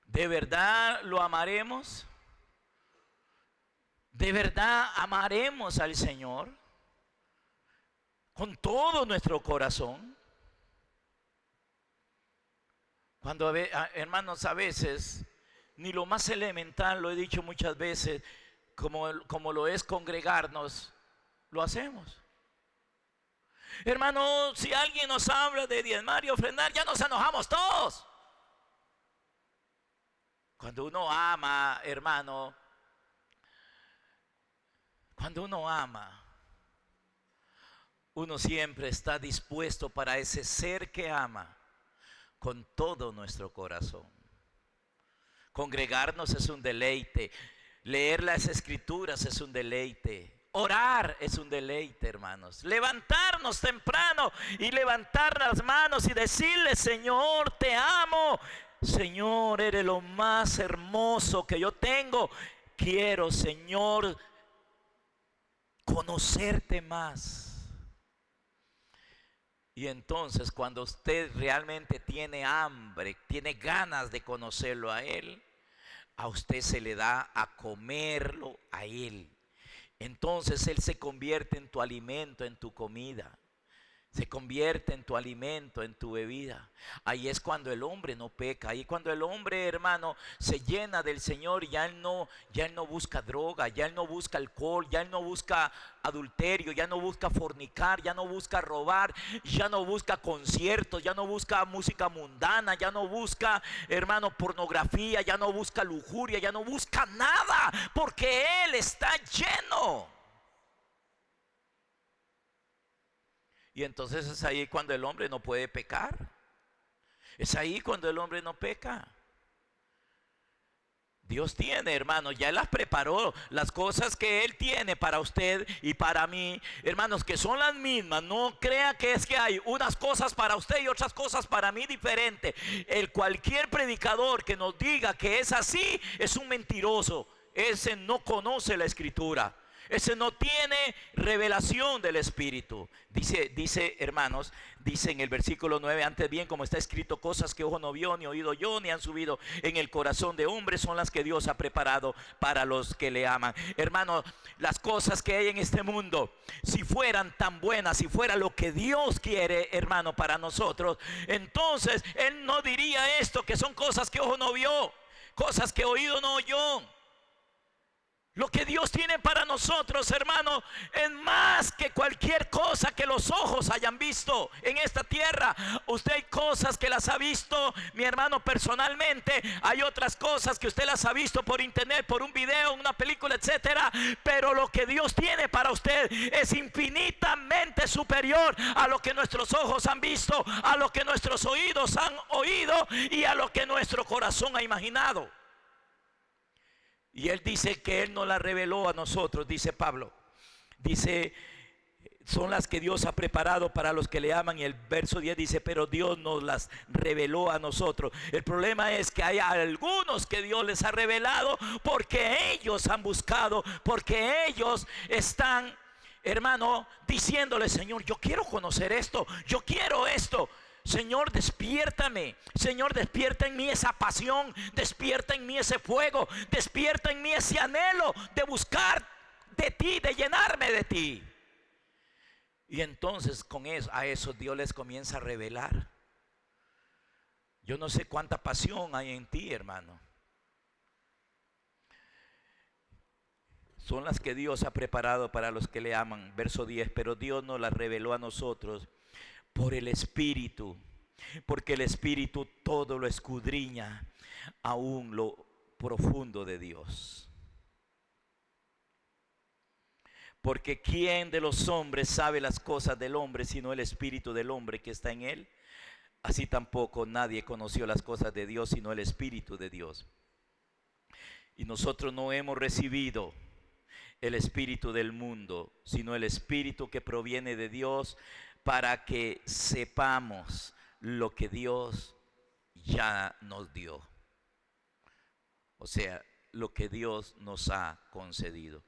¿De verdad lo amaremos? ¿De verdad amaremos al Señor? Con todo nuestro corazón. Cuando, hermanos, a veces, ni lo más elemental, lo he dicho muchas veces, como lo es congregarnos, lo hacemos. Hermano, si alguien nos habla de diezmar y ofrendar, ya nos enojamos todos. Cuando uno ama, hermano, cuando uno ama, uno siempre está dispuesto para ese ser que ama con todo nuestro corazón. Congregarnos es un deleite. Leer las escrituras es un deleite. Orar es un deleite, hermanos. Levantarnos temprano y levantar las manos y decirle, Señor, te amo. Señor, eres lo más hermoso que yo tengo. Quiero, Señor, conocerte más. Y entonces, cuando usted realmente tiene hambre, tiene ganas de conocerlo a Él, a usted se le da a comerlo a Él. Entonces Él se convierte en tu alimento, en tu comida. Se convierte en tu alimento, en tu bebida. Ahí es cuando el hombre no peca. Ahí es cuando el hombre, hermano, se llena del Señor. Ya él no busca droga, ya él no busca alcohol, ya él no busca adulterio, ya no busca fornicar, ya no busca robar, ya no busca conciertos, ya no busca música mundana, ya no busca, hermano, pornografía, ya no busca lujuria, ya no busca nada, porque Él está lleno. Y entonces es ahí cuando el hombre no puede pecar. Es ahí cuando el hombre no peca. Dios tiene, hermanos, ya Él las preparó. Las cosas que Él tiene para usted y para mí, hermanos, que son las mismas. No crea que es que hay unas cosas para usted y otras cosas para mí diferentes. Cualquier predicador que nos diga que es así es un mentiroso. Ese no conoce la Escritura. Ese no tiene revelación del Espíritu. Dice, hermanos, dice en el versículo 9, antes bien, como está escrito, cosas que ojo no vio, ni oído yo, ni han subido en el corazón de hombre, son las que Dios ha preparado para los que le aman. Hermanos, las cosas que hay en este mundo, si fueran tan buenas, si fuera lo que Dios quiere, hermano, para nosotros, entonces Él no diría esto, que son cosas que ojo no vio, cosas que oído no oyó. Lo que Dios tiene para nosotros, hermano, es más que cualquier cosa que los ojos hayan visto en esta tierra. Usted hay cosas que las ha visto, mi hermano, personalmente. Hay otras cosas que usted las ha visto por internet, por un video, una película, etcétera. Pero lo que Dios tiene para usted es infinitamente superior a lo que nuestros ojos han visto, a lo que nuestros oídos han oído y a lo que nuestro corazón ha imaginado. Y Él dice que Él nos la reveló a nosotros, dice Pablo. Dice, son las que Dios ha preparado para los que le aman. Y el verso 10 dice, pero Dios nos las reveló a nosotros. El problema es que hay algunos que Dios les ha revelado porque ellos han buscado, porque ellos están hermano, diciéndole: Señor, yo quiero conocer esto, yo quiero esto. Señor, despiértame. Señor, despierta en mí esa pasión, despierta en mí ese fuego, despierta en mí ese anhelo de buscar de ti, de llenarme de ti. Y entonces a eso Dios les comienza a revelar. Yo no sé cuánta pasión hay en ti, hermano. Son las que Dios ha preparado para los que le aman. Verso 10, pero Dios nos las reveló a nosotros por el Espíritu, porque el Espíritu todo lo escudriña, aún lo profundo de Dios. Porque ¿quién de los hombres sabe las cosas del hombre sino el Espíritu del hombre que está en él? Así tampoco nadie conoció las cosas de Dios sino el Espíritu de Dios. Y nosotros no hemos recibido el espíritu del mundo, sino el Espíritu que proviene de Dios, para que sepamos lo que Dios ya nos dio. O sea, lo que Dios nos ha concedido.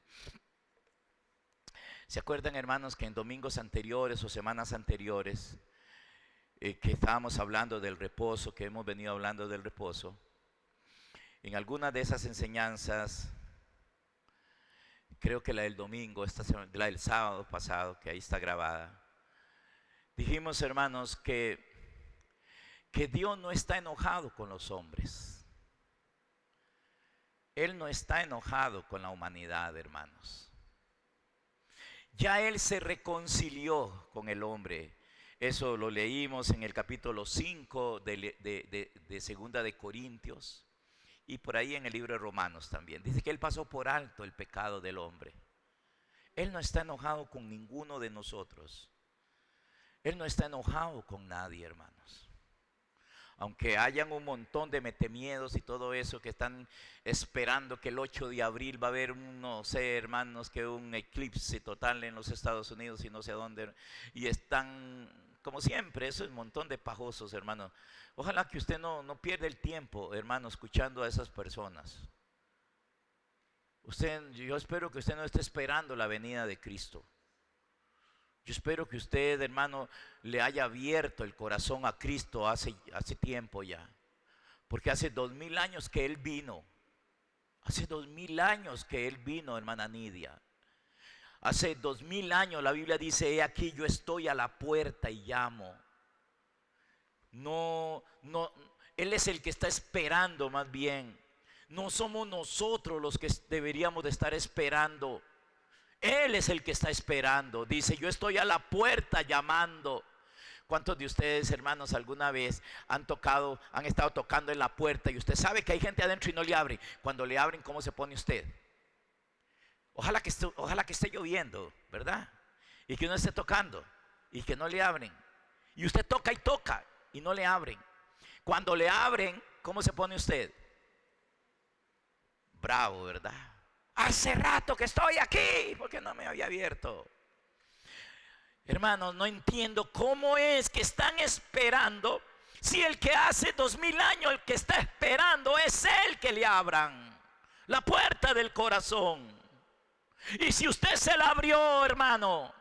¿Se acuerdan, hermanos, que en domingos anteriores o semanas anteriores que estábamos hablando del reposo, que hemos venido hablando del reposo? En alguna de esas enseñanzas, creo que la del domingo, la del sábado pasado, que ahí está grabada, dijimos, hermanos, que Dios no está enojado con los hombres. Él no está enojado con la humanidad, hermanos. Ya Él se reconcilió con el hombre. Eso lo leímos en el capítulo 5 de Segunda de Corintios. Y por ahí en el libro de Romanos también. Dice que Él pasó por alto el pecado del hombre. Él no está enojado con ninguno de nosotros. Él no está enojado con nadie, hermanos. Aunque hayan un montón de metemiedos y todo eso que están esperando que el 8 de abril va a haber no sé, hermanos, que un eclipse total en los Estados Unidos y no sé dónde. Y están, como siempre, eso es un montón de pajosos, hermanos. Ojalá que usted no pierda el tiempo, hermano, escuchando a esas personas. Yo espero que usted no esté esperando la venida de Cristo. Yo espero que usted, hermano, le haya abierto el corazón a Cristo hace tiempo ya. Porque hace 2000 años que Él vino. Hace 2000 años que Él vino, hermana Nidia. Hace 2000 años la Biblia dice: he aquí yo estoy a la puerta y llamo. No, Él es el que está esperando más bien. No somos nosotros los que deberíamos de estar esperando. Él es el que está esperando. Dice: yo estoy a la puerta llamando. ¿Cuántos de ustedes, hermanos, alguna vez han estado tocando en la puerta y usted sabe que hay gente adentro y no le abren? Cuando le abren, ¿cómo se pone usted? Ojalá que esté lloviendo, ¿verdad? Y que uno esté tocando y que no le abren. Y usted toca y toca y no le abren. Cuando le abren, ¿cómo se pone usted? Bravo, ¿verdad? Hace rato que estoy aquí, ¿por qué no me había abierto? Hermanos, no entiendo cómo es que están esperando, si el que hace 2000 años, el que está esperando es Él que le abran la puerta del corazón. Y si usted se la abrió, hermano,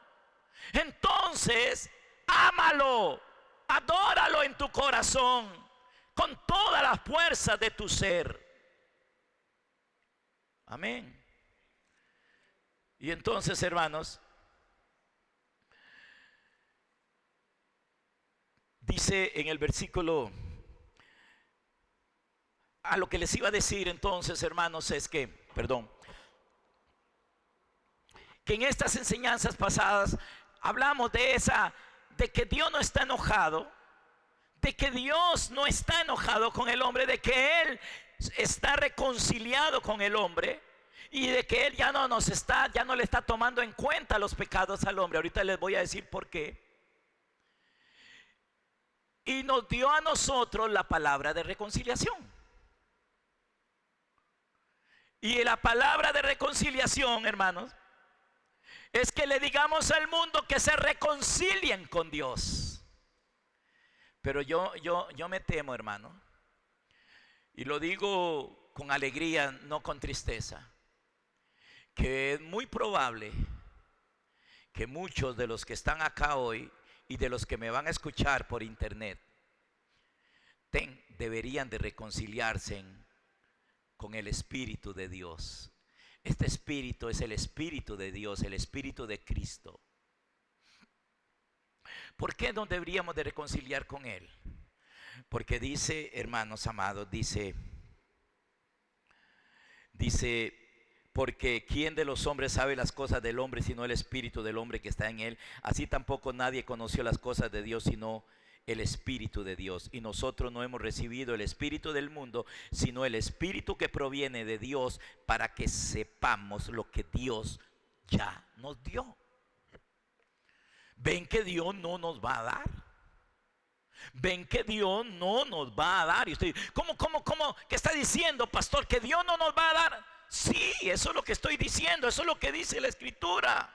entonces ámalo, adóralo en tu corazón con todas las fuerzas de tu ser. Amén. Y entonces, hermanos, dice en el versículo, a lo que les iba a decir entonces, hermanos, es que, que en estas enseñanzas pasadas hablamos de que Dios no está enojado, de que Dios no está enojado con el hombre, de que Él está reconciliado con el hombre y de que Él ya no le está tomando en cuenta los pecados al hombre. Ahorita les voy a decir por qué. Y nos dio a nosotros la palabra de reconciliación. Y la palabra de reconciliación, hermanos, es que le digamos al mundo que se reconcilien con Dios. Pero yo me temo, hermano, y lo digo con alegría, no con tristeza, que es muy probable que muchos de los que están acá hoy y de los que me van a escuchar por internet deberían de reconciliarse con el Espíritu de Dios. Este Espíritu es el Espíritu de Dios, el Espíritu de Cristo. ¿Por qué no deberíamos de reconciliar con Él? Porque dice, hermanos amados, dice, porque ¿quién de los hombres sabe las cosas del hombre sino el Espíritu del hombre que está en él? Así tampoco nadie conoció las cosas de Dios sino el Espíritu de Dios. Y nosotros no hemos recibido el espíritu del mundo, sino el Espíritu que proviene de Dios, para que sepamos lo que Dios ya nos dio. Ven que Dios no nos va a dar. Ven que Dios no nos va a dar. Y usted, ¿cómo? ¿Qué está diciendo, pastor? ¿Que Dios no nos va a dar? Sí, eso es lo que estoy diciendo. Eso es lo que dice la Escritura.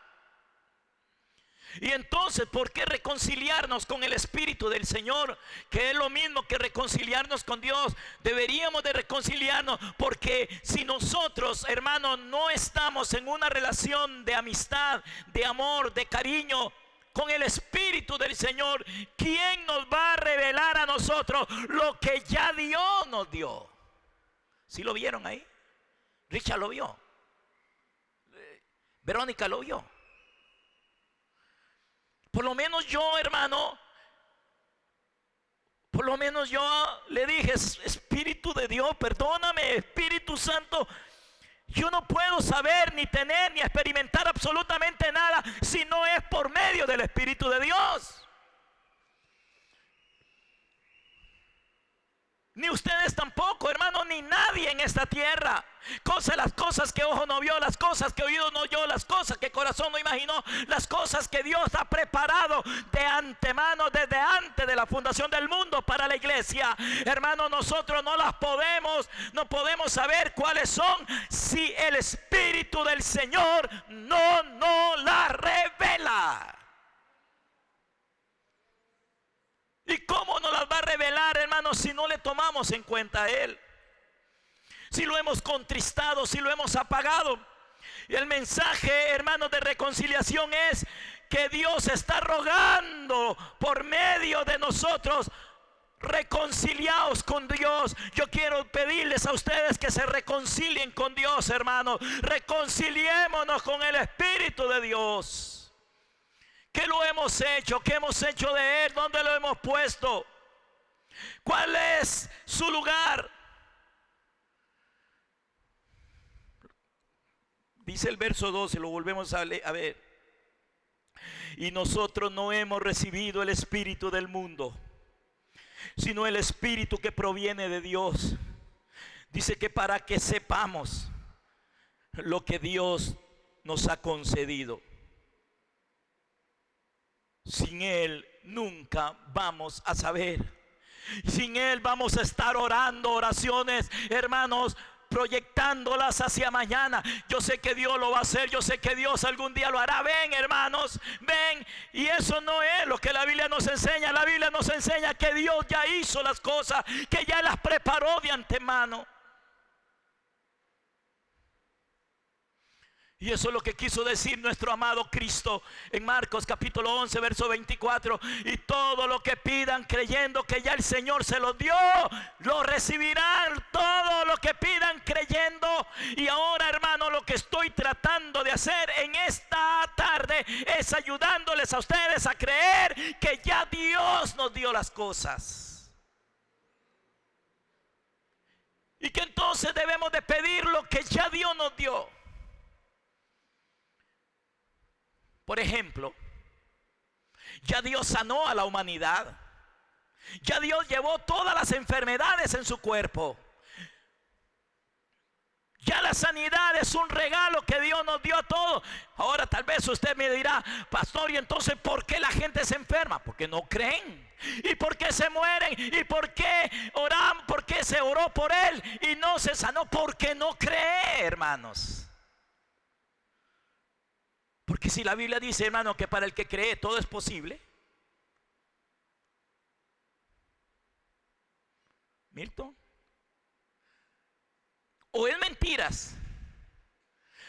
Y entonces, ¿por qué reconciliarnos con el Espíritu del Señor? Que es lo mismo que reconciliarnos con Dios. Deberíamos de reconciliarnos, porque si nosotros, hermanos, no estamos en una relación de amistad, de amor, de cariño con el Espíritu del Señor, ¿quién nos va a revelar a nosotros lo que ya Dios nos dio? ¿Sí lo vieron ahí? Richard lo vio. Verónica lo vio. Por lo menos yo, hermano, por lo menos yo le dije: Espíritu de Dios, perdóname, Espíritu Santo, yo no puedo saber, ni tener, ni experimentar absolutamente nada si no es por medio del Espíritu de Dios. Ni ustedes tampoco, hermano, ni nadie en esta tierra. Las cosas que ojo no vio, las cosas que oído no oyó, las cosas que corazón no imaginó, las cosas que Dios ha preparado de antemano, desde antes de la fundación del mundo para la iglesia. Hermano, nosotros no podemos saber cuáles son si el Espíritu del Señor no nos las revela. ¿Y cómo nos las va a revelar, hermanos, si no le tomamos en cuenta a Él? Si lo hemos contristado, si lo hemos apagado. Y el mensaje, hermanos, de reconciliación es que Dios está rogando por medio de nosotros: reconciliaos con Dios. Yo quiero pedirles a ustedes que se reconcilien con Dios, hermanos. Reconciliémonos con el Espíritu de Dios. ¿Qué lo hemos hecho? ¿Qué hemos hecho de Él? ¿Dónde lo hemos puesto? ¿Cuál es su lugar? Dice el verso 12, lo volvemos a ver. Y nosotros no hemos recibido el espíritu del mundo, sino el Espíritu que proviene de Dios. Dice que para que sepamos lo que Dios nos ha concedido. Sin Él nunca vamos a saber. Sin Él vamos a estar orando oraciones, hermanos, proyectándolas hacia mañana. Yo sé que Dios lo va a hacer, yo sé que Dios algún día lo hará. Ven, hermanos, ven. Y eso no es lo que la Biblia nos enseña. La Biblia nos enseña que Dios ya hizo las cosas, que ya las preparó de antemano. Y eso es lo que quiso decir nuestro amado Cristo en Marcos capítulo 11 verso 24. Y todo lo que pidan creyendo que ya el Señor se los dio, lo recibirán. Todo lo que pidan creyendo. Y ahora, hermano, lo que estoy tratando de hacer en esta tarde es ayudándoles a ustedes a creer que ya Dios nos dio las cosas. Y que entonces debemos de pedir lo que ya Dios nos dio. Por ejemplo, ya Dios sanó a la humanidad. Ya Dios llevó todas las enfermedades en su cuerpo. Ya la sanidad es un regalo que Dios nos dio a todos. Ahora tal vez usted me dirá: pastor, ¿y entonces por qué la gente se enferma? Porque no creen. ¿Y por qué se mueren? ¿Y por qué oran? ¿Por qué se oró por él y no se sanó? Porque no cree, hermanos. Porque si la Biblia dice, hermano, que para el que cree todo es posible. Milton, o es mentiras.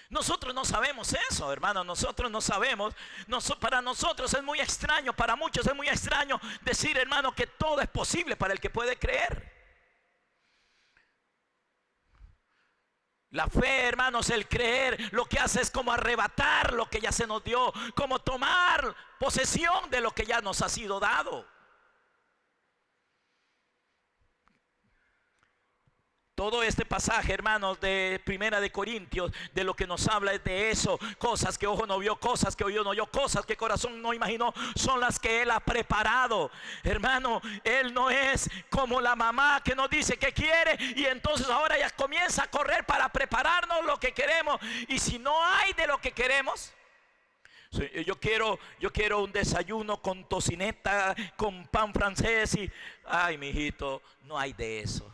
Nosotros no sabemos eso, hermano. Nosotros no sabemos. Para nosotros es muy extraño, para muchos es muy extraño decir, hermano, que todo es posible para el que puede creer. La fe, hermanos, el creer, lo que hace es como arrebatar lo que ya se nos dio, como tomar posesión de lo que ya nos ha sido dado. Todo este pasaje, hermanos, de Primera de Corintios, de lo que nos habla es de eso. Cosas que ojo no vio, cosas que oído no oyó, cosas que corazón no imaginó, son las que Él ha preparado. Hermano, Él no es como la mamá que nos dice que quiere y entonces ahora ya comienza a correr para prepararnos lo que queremos. Y si no hay de lo que queremos, yo quiero un desayuno con tocineta, con pan francés y, ay, mijito, no hay de eso.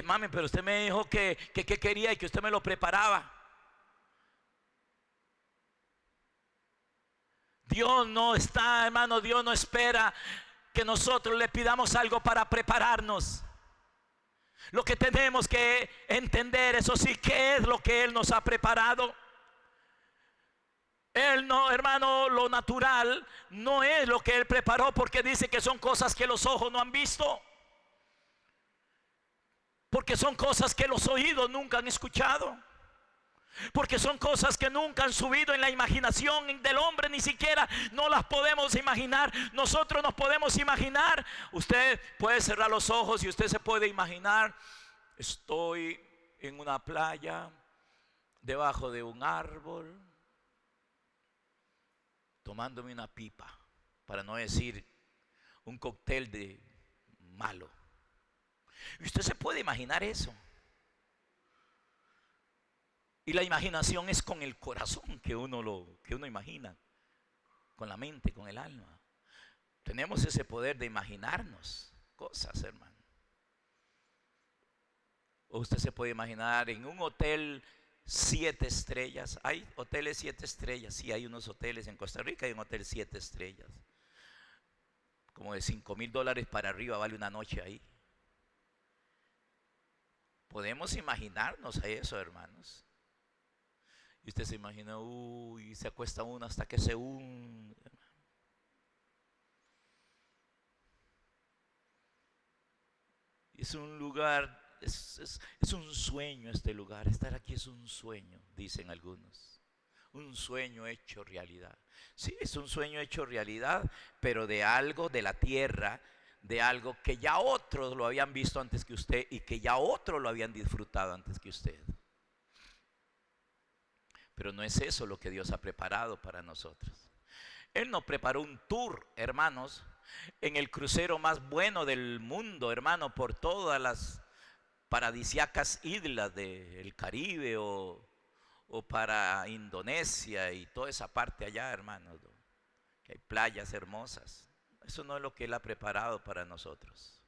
Mami, pero usted me dijo que quería y que usted me lo preparaba. Dios no está, hermano, Dios no espera que nosotros le pidamos algo para prepararnos. Lo que tenemos que entender, eso sí, ¿qué es lo que Él nos ha preparado? Él no, hermano, lo natural no es lo que Él preparó, porque dice que son cosas que los ojos no han visto. Porque son cosas que los oídos nunca han escuchado. Porque son cosas que nunca han subido en la imaginación del hombre, ni siquiera no las podemos imaginar. Nosotros nos podemos imaginar. Usted puede cerrar los ojos y usted se puede imaginar: estoy en una playa, debajo de un árbol, tomándome una pipa, para no decir un cóctel de malo. Y usted se puede imaginar eso. Y la imaginación es con el corazón que uno imagina, con la mente, con el alma. Tenemos ese poder de imaginarnos cosas, hermano. O usted se puede imaginar en un hotel 7 estrellas. Hay hoteles 7 estrellas. Sí, hay unos hoteles en Costa Rica, hay un hotel 7 estrellas. Como de $5,000 para arriba vale una noche ahí. Podemos imaginarnos a eso, hermanos. Y usted se imagina, uy, se acuesta uno hasta que se hunde. Es un lugar, es un sueño este lugar. Estar aquí es un sueño, dicen algunos. Un sueño hecho realidad. Sí, es un sueño hecho realidad, pero de algo de la tierra, de algo que ya otros lo habían visto antes que usted y que ya otros lo habían disfrutado antes que usted. Pero no es eso lo que Dios ha preparado para nosotros. Él nos preparó un tour, hermanos, en el crucero más bueno del mundo, hermano, por todas las paradisíacas islas del Caribe o para Indonesia y toda esa parte allá, hermanos, que hay playas hermosas. Eso no es lo que Él ha preparado para nosotros.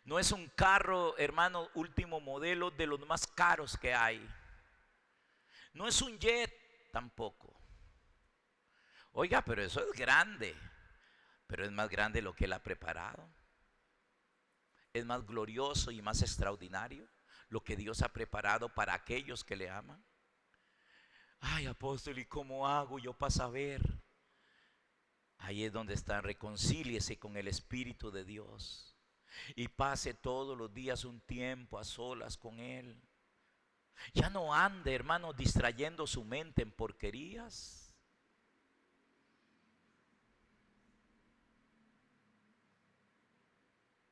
No es un carro, hermano, último modelo de los más caros que hay. No es un jet tampoco. Oiga, pero eso es grande. Pero es más grande lo que Él ha preparado. Es más glorioso y más extraordinario lo que Dios ha preparado para aquellos que le aman. Ay, apóstol, ¿y cómo hago yo para saber? Ahí es donde está. Reconcíliese con el Espíritu de Dios y pase todos los días un tiempo a solas con Él. Ya no ande, hermano, distrayendo su mente en porquerías.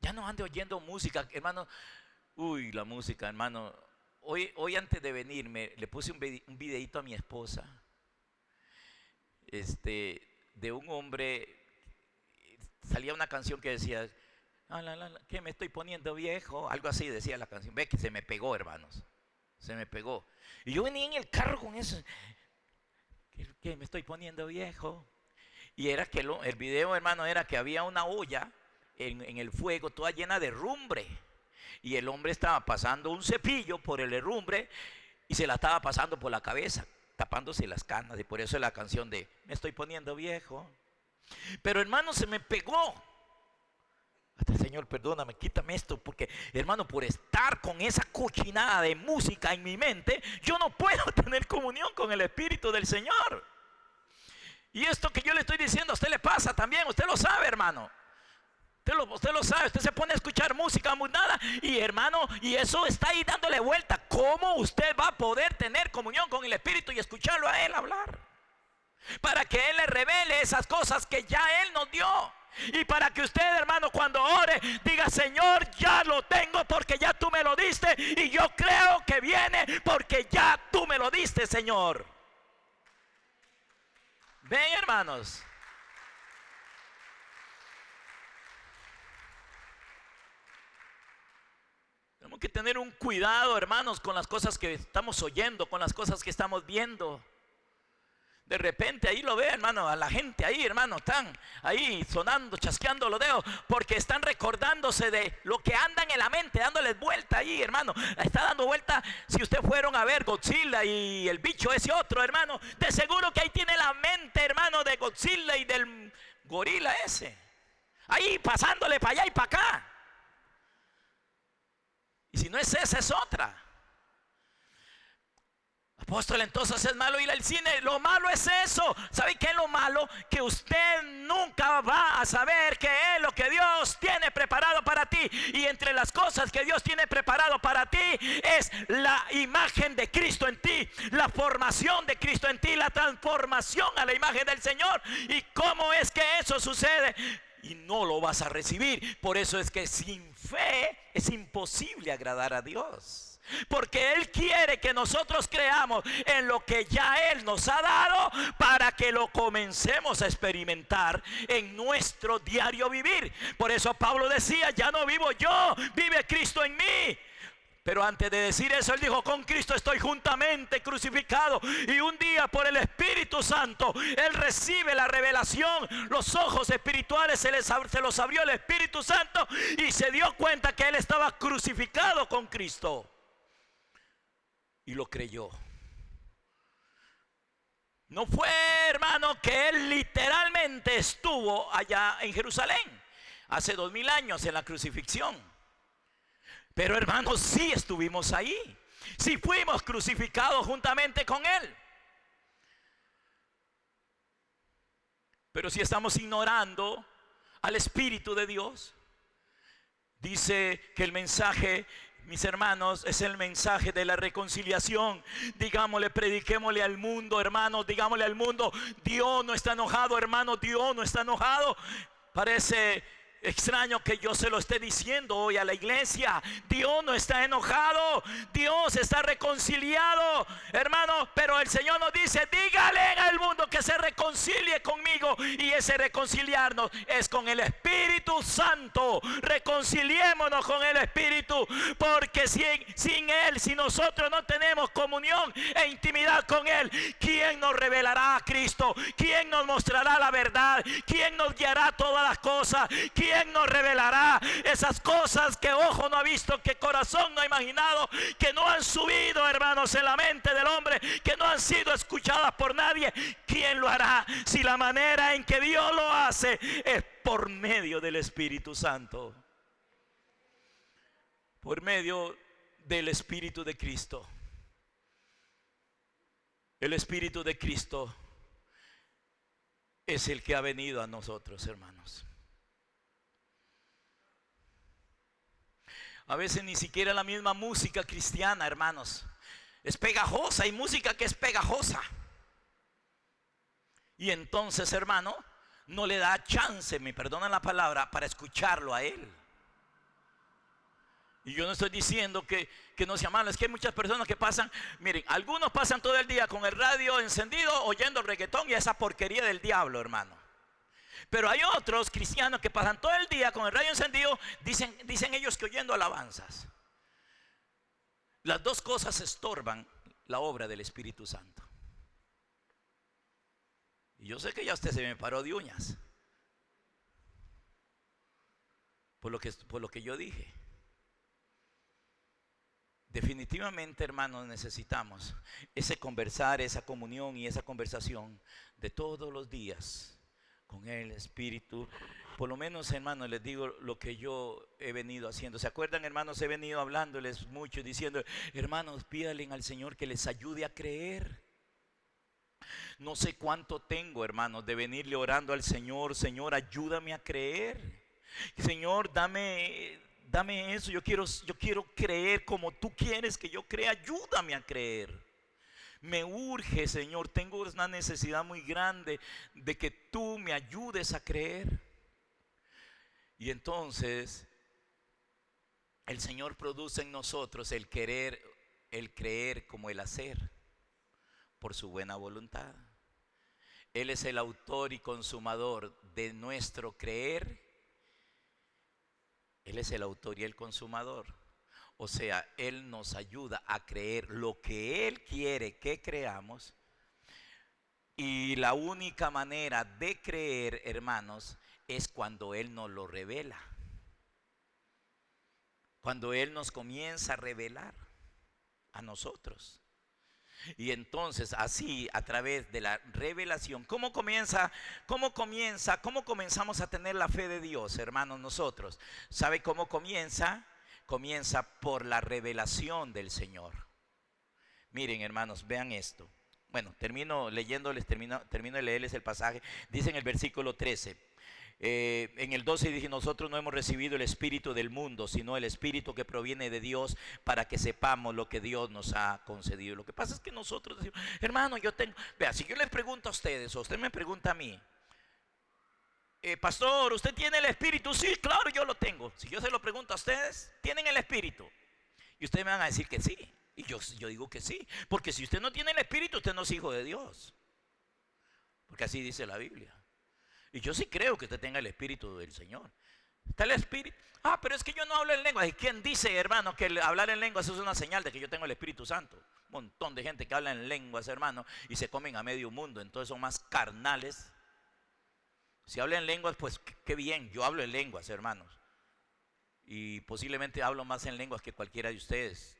Ya no ande oyendo música, hermano. Uy, la música, hermano. Hoy antes de venirme le puse un videito a mi esposa. De un hombre, salía una canción que decía, que me estoy poniendo viejo, algo así decía la canción. Ve que se me pegó, hermanos, se me pegó. Y yo venía en el carro con eso, que me estoy poniendo viejo. Y era que el video, hermano, era que había una olla en el fuego toda llena de herrumbre. Y el hombre estaba pasando un cepillo por el herrumbre y se la estaba pasando por la cabeza, tapándose las canas. Y por eso es la canción de me estoy poniendo viejo. Pero hermano, se me pegó. Señor, perdóname, quítame esto, porque hermano, por estar con esa cochinada de música en mi mente, yo no puedo tener comunión con el Espíritu del Señor. Y esto que yo le estoy diciendo a usted le pasa también, usted lo sabe, hermano. Usted lo sabe, usted se pone a escuchar música mundana y hermano, y eso está ahí dándole vuelta. ¿Cómo usted va a poder tener comunión con el Espíritu y escucharlo a Él hablar? Para que Él le revele esas cosas que ya Él nos dio. Y para que usted, hermano, cuando ore, diga: Señor, ya lo tengo porque ya tú me lo diste. Y yo creo que viene porque ya tú me lo diste, Señor. Ven, hermanos. Tenemos que tener un cuidado, hermanos, con las cosas que estamos oyendo, con las cosas que estamos viendo. De repente ahí lo ve, hermano, a la gente ahí, hermano, están ahí sonando, chasqueando los dedos, porque están recordándose de lo que andan en la mente, dándoles vuelta ahí, hermano. Está dando vuelta. Si ustedes fueron a ver Godzilla y el bicho ese otro, hermano, de seguro que ahí tiene la mente, hermano, de Godzilla y del gorila ese, ahí pasándole para allá y para acá. Y si no es esa, es otra. Apóstol, entonces es malo ir al cine. Lo malo es eso. ¿Sabe qué es lo malo? Que usted nunca va a saber qué es lo que Dios tiene preparado para ti. Y entre las cosas que Dios tiene preparado para ti es la imagen de Cristo en ti, la formación de Cristo en ti, la transformación a la imagen del Señor. ¿Y cómo es que eso sucede? Y no lo vas a recibir. Por eso es que sin fe es imposible agradar a Dios. Porque Él quiere que nosotros creamos en lo que ya Él nos ha dado, para que lo comencemos a experimentar en nuestro diario vivir. Por eso Pablo decía: ya no vivo yo, vive Cristo en mí. Pero antes de decir eso, él dijo: con Cristo estoy juntamente crucificado. Y un día, por el Espíritu Santo, él recibe la revelación. Los ojos espirituales se los abrió el Espíritu Santo, y se dio cuenta que él estaba crucificado con Cristo. Y lo creyó. No fue, hermano, que él literalmente estuvo allá en Jerusalén hace 2000 años en la crucifixión. Pero, hermanos, sí estuvimos ahí. Sí fuimos crucificados juntamente con Él. Pero si estamos ignorando al Espíritu de Dios, dice que el mensaje, mis hermanos, es el mensaje de la reconciliación. Digámosle, prediquémosle al mundo, hermanos, digámosle al mundo: Dios no está enojado, hermano, Dios no está enojado. Parece extraño que yo se lo esté diciendo hoy a la iglesia. Dios no está enojado, Dios está reconciliado, hermano. Pero el Señor nos dice: dígale al mundo que se reconcilie conmigo. Y ese reconciliarnos es con el Espíritu Santo. Reconciliémonos con el Espíritu, porque sin Él, si nosotros no tenemos comunión e intimidad con Él, ¿quién nos revelará a Cristo? ¿Quién nos mostrará la verdad? ¿Quién nos guiará todas las cosas? ¿Quién nos revelará esas cosas que ojo no ha visto, que corazón no ha imaginado, que no han subido, hermanos, en la mente del hombre, que no han sido escuchadas por nadie? ¿Quién lo hará? Si la manera en que Dios lo hace es por medio del Espíritu Santo, por medio del Espíritu de Cristo. El Espíritu de Cristo es el que ha venido a nosotros, hermanos. A veces ni siquiera la misma música cristiana, hermanos, es pegajosa. Hay música que es pegajosa. Y entonces, hermano, no le da chance, me perdonan la palabra, para escucharlo a Él. Y yo no estoy diciendo que no sea malo. Es que hay muchas personas que pasan, miren, algunos pasan todo el día con el radio encendido oyendo reggaetón y esa porquería del diablo, hermano. Pero hay otros cristianos que pasan todo el día con el radio encendido, dicen ellos que oyendo alabanzas. Las dos cosas estorban la obra del Espíritu Santo. Y yo sé que ya usted se me paró de uñas por lo que yo dije. Definitivamente, hermanos, necesitamos ese conversar, esa comunión y esa conversación de todos los días con el Espíritu Por lo menos, hermanos, les digo lo que yo he venido haciendo. ¿Se acuerdan, hermanos? He venido hablándoles mucho, diciendo, hermanos, pídanle al Señor que les ayude a creer. No sé cuánto tengo, hermanos, de venirle orando al Señor. Señor, ayúdame a creer. Señor, dame eso. Yo quiero creer como tú quieres que yo crea. Ayúdame a creer. Me urge, Señor. Tengo una necesidad muy grande de que tú me ayudes a creer. Y entonces el Señor produce en nosotros el querer, el creer como el hacer, por su buena voluntad. Él es el autor y consumador de nuestro creer. Él es el autor y el consumador. O sea, Él nos ayuda a creer lo que Él quiere que creamos. Y la única manera de creer, hermanos, es cuando Él nos lo revela. Cuando Él nos comienza a revelar a nosotros. Y entonces así, a través de la revelación, ¿cómo comenzamos a tener la fe de Dios, hermanos, nosotros? ¿Sabe cómo comienza? Comienza por la revelación del Señor. Miren, hermanos, vean esto. Bueno, termino de leerles el pasaje. Dice en el versículo 13. En el 12 dice, nosotros no hemos recibido el espíritu del mundo, sino el espíritu que proviene de Dios, para que sepamos lo que Dios nos ha concedido. Lo que pasa es que nosotros decimos, hermano, vea, si yo les pregunto a ustedes, o usted me pregunta a mí, pastor, ¿usted tiene el espíritu? Sí, claro, yo lo tengo. Si yo se lo pregunto a ustedes, ¿tienen el espíritu? Y ustedes me van a decir que sí. Y yo digo que sí, porque si usted no tiene el espíritu, usted no es hijo de Dios, porque así dice la Biblia. Y yo sí creo que usted tenga el espíritu del Señor. Está el espíritu. Pero es que yo no hablo en lenguas. ¿Y quién dice, hermano, que hablar en lenguas es una señal de que yo tengo el Espíritu Santo? Un montón de gente que habla en lenguas, hermano, y se comen a medio mundo. Entonces son más carnales. Si habla en lenguas, pues qué bien. Yo hablo en lenguas, hermanos. Y posiblemente hablo más en lenguas que cualquiera de ustedes.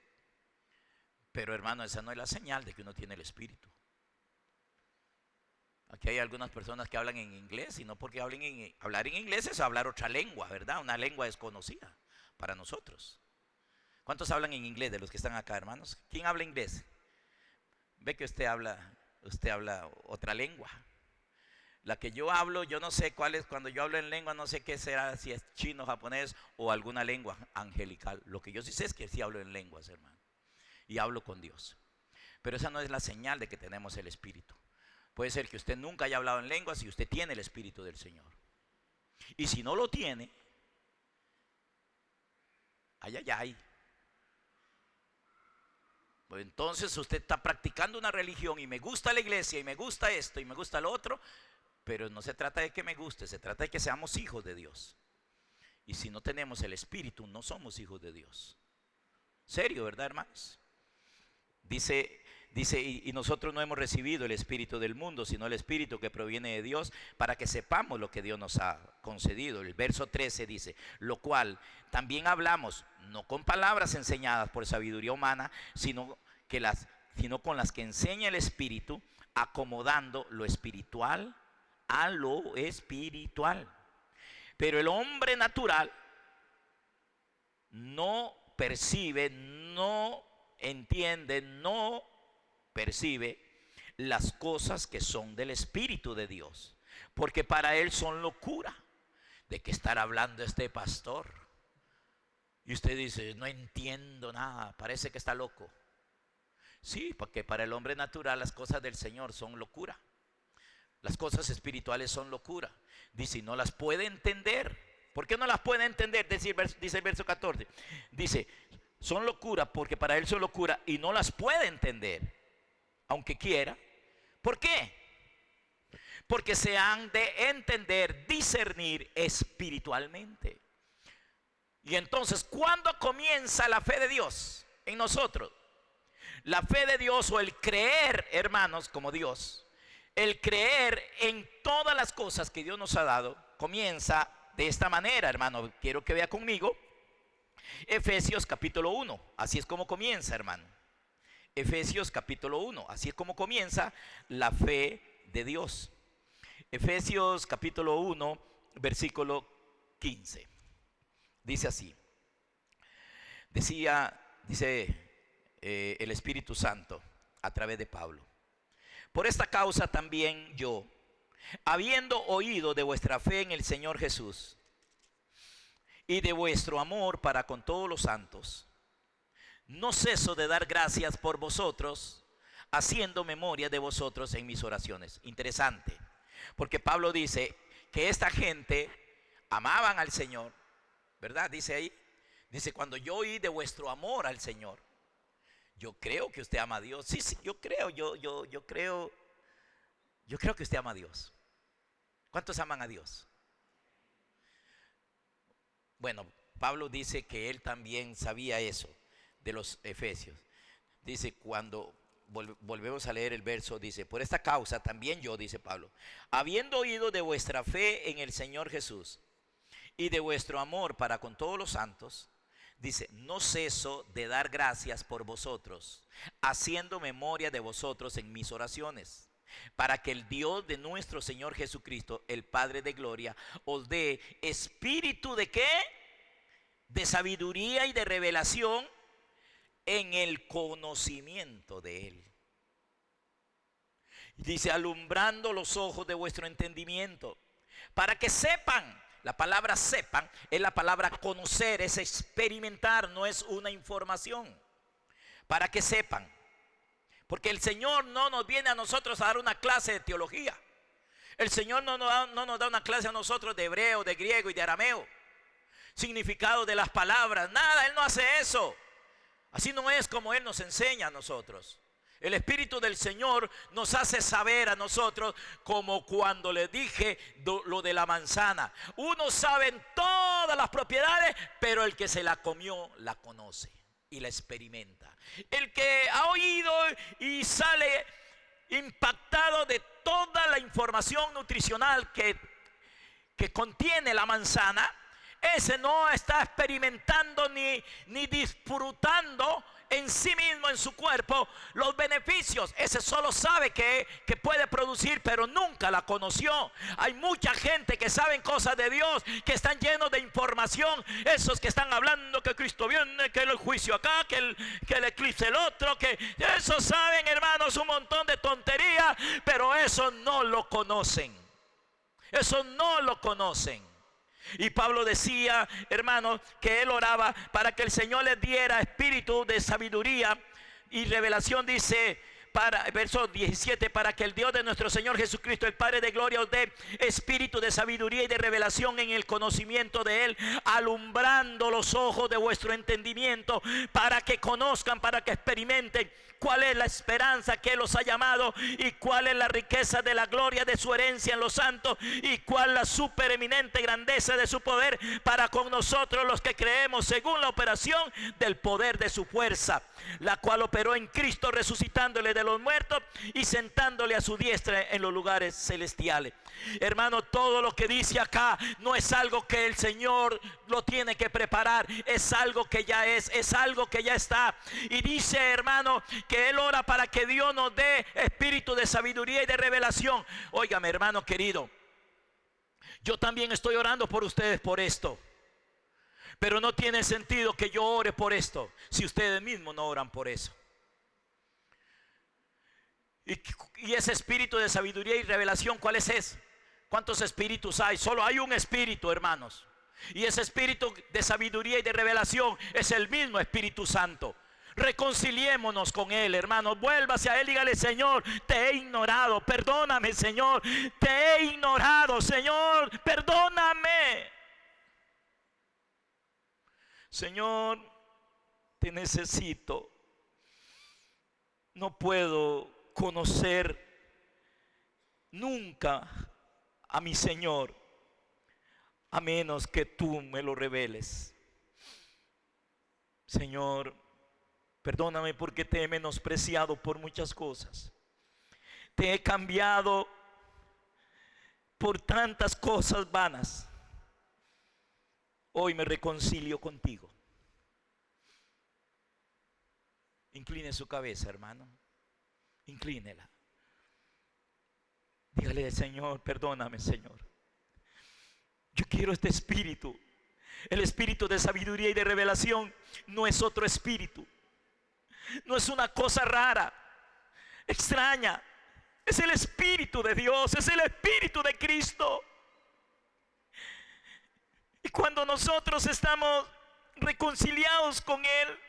Pero, hermano, esa no es la señal de que uno tiene el espíritu. Aquí hay algunas personas que hablan en inglés, y no porque hablar en inglés es hablar otra lengua, ¿verdad? Una lengua desconocida para nosotros. ¿Cuántos hablan en inglés de los que están acá, hermanos? ¿Quién habla inglés? Ve que usted habla otra lengua. La que yo hablo, yo no sé cuál es. Cuando yo hablo en lengua, no sé qué será, si es chino, japonés o alguna lengua angelical. Lo que yo sí sé es que sí hablo en lenguas, hermano, y hablo con Dios. Pero esa no es la señal de que tenemos el Espíritu. Puede ser que usted nunca haya hablado en lenguas y usted tiene el Espíritu del Señor. Y si no lo tiene, ay. Pues entonces usted está practicando una religión y me gusta la iglesia y me gusta esto y me gusta lo otro, pero no se trata de que me guste, se trata de que seamos hijos de Dios. Y si no tenemos el Espíritu, no somos hijos de Dios. Serio, ¿verdad, hermanos? Dice, y nosotros no hemos recibido el espíritu del mundo, sino el espíritu que proviene de Dios, para que sepamos lo que Dios nos ha concedido. El verso 13 dice, lo cual también hablamos, no con palabras enseñadas por sabiduría humana, sino con las que enseña el Espíritu, acomodando lo espiritual a lo espiritual. Pero el hombre natural no percibe, no entiende, no percibe las cosas que son del Espíritu de Dios, porque para él son locura. ¿De qué estar hablando este pastor? Y usted dice, no entiendo nada, parece que está loco. Sí, porque para el hombre natural las cosas del Señor son locura. Las cosas espirituales son locura. Dice, no las puede entender. ¿Por qué no las puede entender? Dice el verso 14. Dice, son locura porque para él son locura y no las puede entender, aunque quiera. ¿Por qué? Porque se han de entender, discernir espiritualmente. Y entonces, ¿cuándo comienza la fe de Dios en nosotros? La fe de Dios, o el creer, hermanos, como Dios, el creer en todas las cosas que Dios nos ha dado, comienza de esta manera, hermano. Quiero que vea conmigo Efesios capítulo 1. Así es como comienza, hermano. Efesios capítulo 1. Así es como comienza la fe de Dios. Efesios capítulo 1 versículo 15. Dice así. Dice el Espíritu Santo a través de Pablo: por esta causa también yo, habiendo oído de vuestra fe en el Señor Jesús y de vuestro amor para con todos los santos, no ceso de dar gracias por vosotros, haciendo memoria de vosotros en mis oraciones. Interesante, porque Pablo dice que esta gente amaban al Señor, ¿verdad? Dice ahí, dice: cuando yo oí de vuestro amor al Señor. Yo creo que usted ama a Dios. Sí, yo creo, yo creo que usted ama a Dios. ¿Cuántos aman a Dios? Bueno, Pablo dice que él también sabía eso de los efesios. Dice, cuando volvemos a leer el verso, dice: por esta causa también yo, dice Pablo, habiendo oído de vuestra fe en el Señor Jesús y de vuestro amor para con todos los santos, dice: no ceso de dar gracias por vosotros, haciendo memoria de vosotros en mis oraciones, para que el Dios de nuestro Señor Jesucristo, el Padre de gloria, os dé espíritu de ¿qué? De sabiduría y de revelación en el conocimiento de Él. Dice: alumbrando los ojos de vuestro entendimiento, para que sepan. La palabra sepan es la palabra conocer, es experimentar, no es una información. Para que sepan. Porque el Señor no nos viene a nosotros a dar una clase de teología. El Señor no nos da una clase a nosotros de hebreo, de griego y de arameo. Significado de las palabras, nada, Él no hace eso. Así no es como Él nos enseña a nosotros. El Espíritu del Señor nos hace saber a nosotros, como cuando les dije lo de la manzana. Uno sabe todas las propiedades, pero el que se la comió la conoce y la experimenta. El que ha oído y sale impactado de toda la información nutricional que contiene la manzana, ese no está experimentando ni disfrutando en sí mismo, en su cuerpo, los beneficios. Ese solo sabe que puede producir, pero nunca la conoció. Hay mucha gente que saben cosas de Dios, que están llenos de información. Esos que están hablando que Cristo viene, que el juicio acá, que el eclipse el otro, que esos saben, hermanos, un montón de tonterías, pero eso no lo conocen. Eso no lo conocen. Y Pablo decía, hermanos, que él oraba para que el Señor les diera espíritu de sabiduría y revelación. Dice, verso 17: para que el Dios de nuestro Señor Jesucristo, el Padre de gloria, os dé espíritu de sabiduría y de revelación en el conocimiento de Él, alumbrando los ojos de vuestro entendimiento, para que conozcan, para que experimenten cuál es la esperanza que Él os ha llamado, y cuál es la riqueza de la gloria de su herencia en los santos, y cuál la supereminente grandeza de su poder para con nosotros los que creemos, según la operación del poder de su fuerza, la cual operó en Cristo, resucitándole de los muertos y sentándole a su diestra en los lugares celestiales. Hermano, todo lo que dice acá no es algo que el Señor lo tiene que preparar, es algo que ya es algo que ya está. Y dice, hermano, que Él ora para que Dios nos dé espíritu de sabiduría y de revelación. Óigame, hermano querido, yo también estoy orando por ustedes por esto, pero no tiene sentido que yo ore por esto si ustedes mismos no oran por eso. Y ese espíritu de sabiduría y revelación, ¿cuál es ese? ¿Cuántos espíritus hay? Solo hay un espíritu, hermanos. Y ese espíritu de sabiduría y de revelación es el mismo Espíritu Santo. Reconciliémonos con Él, hermanos. Vuélvase a Él, dígale: Señor, te he ignorado, perdóname, Señor, te he ignorado, Señor, perdóname. Señor, te necesito. No puedo conocer nunca a mi Señor a menos que tú me lo reveles. Señor, perdóname porque te he menospreciado por muchas cosas. Te he cambiado por tantas cosas vanas. Hoy me reconcilio contigo. Incline su cabeza, hermano. Inclínela. Dígale: Señor, perdóname, Señor. Yo quiero este espíritu. El espíritu de sabiduría y de revelación no es otro espíritu. No es una cosa rara, extraña. Es el espíritu de Dios, es el espíritu de Cristo. Y cuando nosotros estamos reconciliados con Él,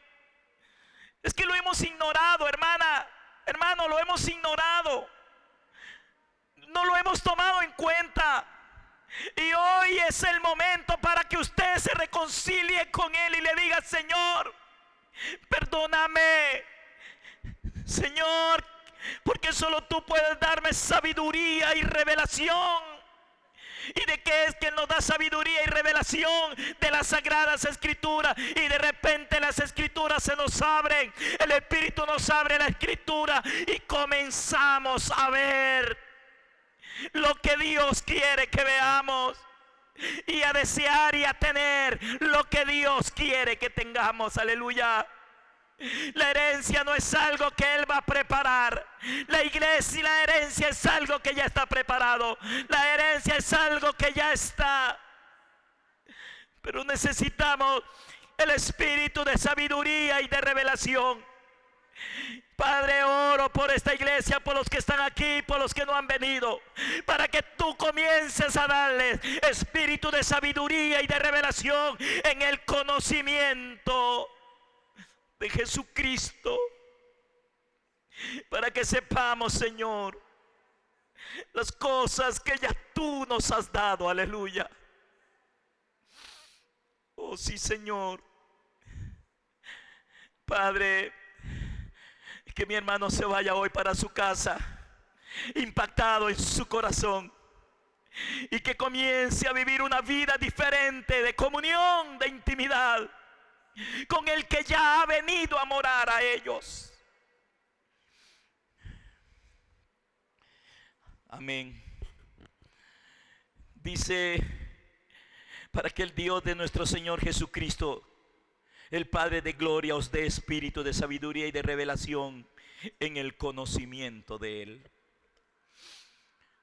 es que lo hemos ignorado, hermana, hermano, lo hemos ignorado. No lo hemos tomado en cuenta. Y hoy es el momento para que usted se reconcilie con Él y le diga: Señor, perdóname, Señor, porque solo tú puedes darme sabiduría y revelación. ¿Y de qué es que nos da sabiduría y revelación? De las sagradas escrituras. Y de repente las escrituras se nos abren, el Espíritu nos abre la escritura y comenzamos a ver lo que Dios quiere que veamos, y a desear y a tener lo que Dios quiere que tengamos. Aleluya. La herencia no es algo que Él va a preparar. La iglesia y la herencia es algo que ya está preparado. La herencia es algo que ya está. Pero necesitamos el espíritu de sabiduría y de revelación. Padre, oro por esta iglesia, por los que están aquí, por los que no han venido, para que tú comiences a darles espíritu de sabiduría y de revelación en el conocimiento de Jesucristo, para que sepamos, Señor, las cosas que ya tú nos has dado. Aleluya. Oh sí, Señor. Padre, que mi hermano se vaya hoy para su casa impactado en su corazón, y que comience a vivir una vida diferente de comunión, de intimidad con el que ya ha venido a morar a ellos. Amén. Dice: para que el Dios de nuestro Señor Jesucristo, el Padre de gloria, os dé espíritu de sabiduría y de revelación en el conocimiento de Él.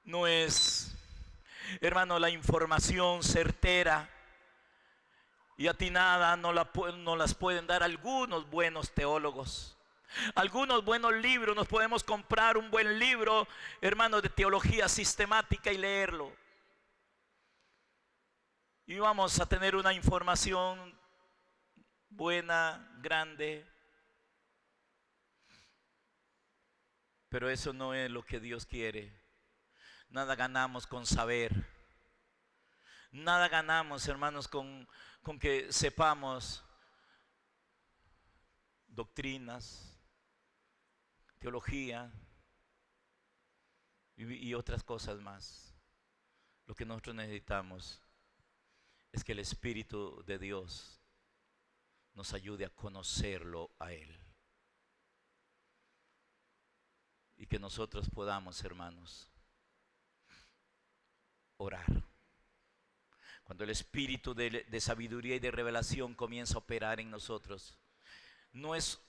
No es, hermano, la información certera y atinada no las pueden dar algunos buenos teólogos. Algunos buenos libros, nos podemos comprar un buen libro, hermano, de teología sistemática y leerlo, y vamos a tener una información buena, grande. Pero eso no es lo que Dios quiere. Nada ganamos con saber. Nada ganamos, hermanos, con que sepamos doctrinas, teología y otras cosas más. Lo que nosotros necesitamos es que el Espíritu de Dios nos ayude a conocerlo a Él, y que nosotros podamos, hermanos, orar. Cuando el espíritu de sabiduría y de revelación comienza a operar en nosotros, no es,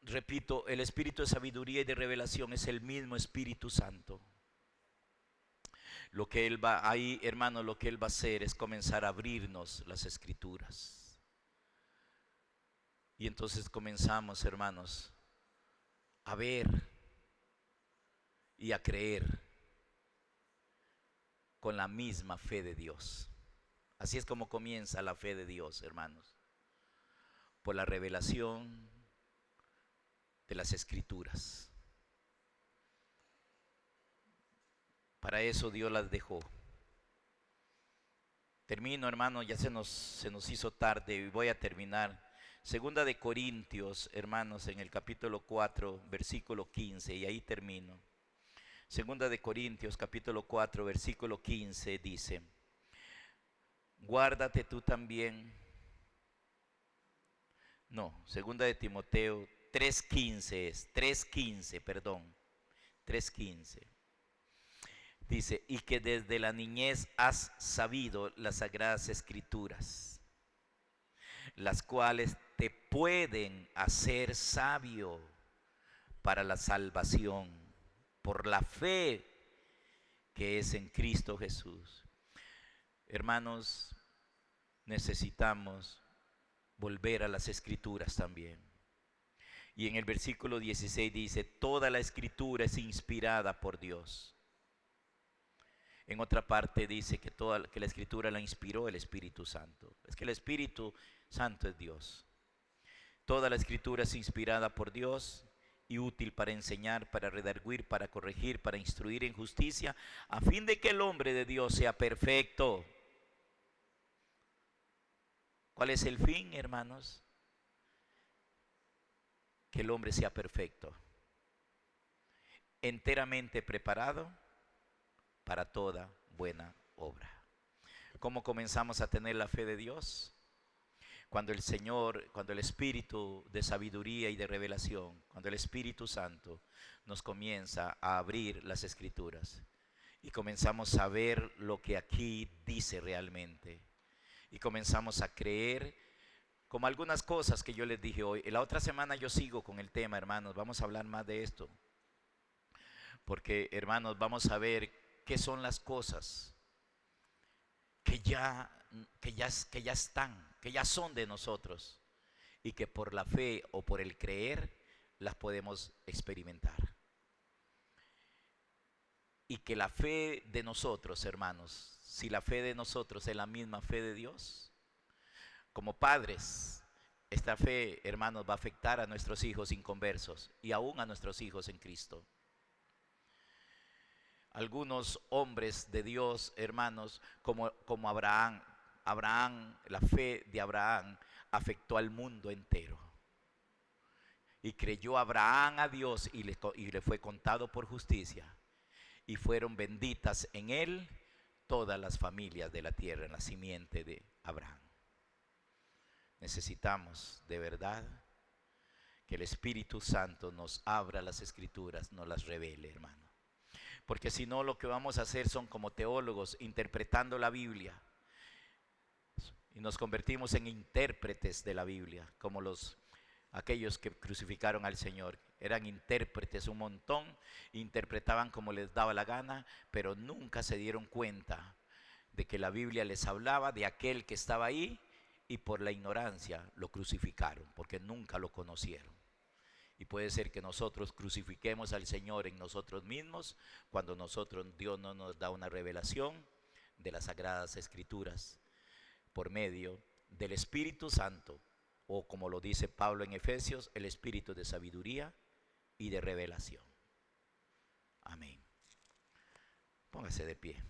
repito, el espíritu de sabiduría y de revelación es el mismo Espíritu Santo. Lo que Él va ahí, hermano, lo que Él va a hacer es comenzar a abrirnos las escrituras. Y entonces comenzamos, hermanos, a ver y a creer con la misma fe de Dios. Así es como comienza la fe de Dios, hermanos, por la revelación de las escrituras. Para eso Dios las dejó. Termino, hermano, ya se nos hizo tarde y voy a terminar. Segunda de Corintios, hermanos, en el capítulo 4, versículo 15, y ahí termino. Segunda de Corintios, capítulo 4, versículo 15, dice: guárdate tú también. No, segunda de Timoteo 3:15 es, 3:15, perdón, 3:15. Dice: y que desde la niñez has sabido las sagradas escrituras, las cuales te pueden hacer sabio para la salvación por la fe que es en Cristo Jesús. Hermanos, necesitamos volver a las Escrituras también. Y en el versículo 16 dice, toda la Escritura es inspirada por Dios. En otra parte dice que la Escritura la inspiró el Espíritu Santo. Es que el Espíritu Santo es Dios. Toda la Escritura es inspirada por Dios y útil para enseñar, para redarguir, para corregir, para instruir en justicia, a fin de que el hombre de Dios sea perfecto. ¿Cuál es el fin, hermanos? Que el hombre sea perfecto, enteramente preparado para toda buena obra. ¿Cómo comenzamos a tener la fe de Dios? Cuando el Señor, cuando el Espíritu de sabiduría y de revelación, cuando el Espíritu Santo nos comienza a abrir las Escrituras y comenzamos a ver lo que aquí dice realmente y comenzamos a creer, como algunas cosas que yo les dije hoy. La otra semana yo sigo con el tema, hermanos, vamos a hablar más de esto, porque, hermanos, vamos a ver qué son las cosas que ya están, que ya son de nosotros y que por la fe o por el creer las podemos experimentar. Y que la fe de nosotros, hermanos, si la fe de nosotros es la misma fe de Dios, como padres, esta fe, hermanos, va a afectar a nuestros hijos inconversos y aún a nuestros hijos en Cristo. Algunos hombres de Dios, hermanos, como Abraham, la fe de Abraham afectó al mundo entero. Y creyó Abraham a Dios y le fue contado por justicia. Y fueron benditas en él todas las familias de la tierra, en la simiente de Abraham. Necesitamos de verdad que el Espíritu Santo nos abra las Escrituras, nos las revele, hermano. Porque si no, lo que vamos a hacer son como teólogos interpretando la Biblia. Y nos convertimos en intérpretes de la Biblia, como aquellos que crucificaron al Señor. Eran intérpretes un montón, interpretaban como les daba la gana, pero nunca se dieron cuenta de que la Biblia les hablaba de aquel que estaba ahí, y por la ignorancia lo crucificaron, porque nunca lo conocieron. Y puede ser que nosotros crucifiquemos al Señor en nosotros mismos cuando Dios no nos da una revelación de las Sagradas Escrituras por medio del Espíritu Santo, o como lo dice Pablo en Efesios, el Espíritu de sabiduría y de revelación. Amén. Póngase de pie.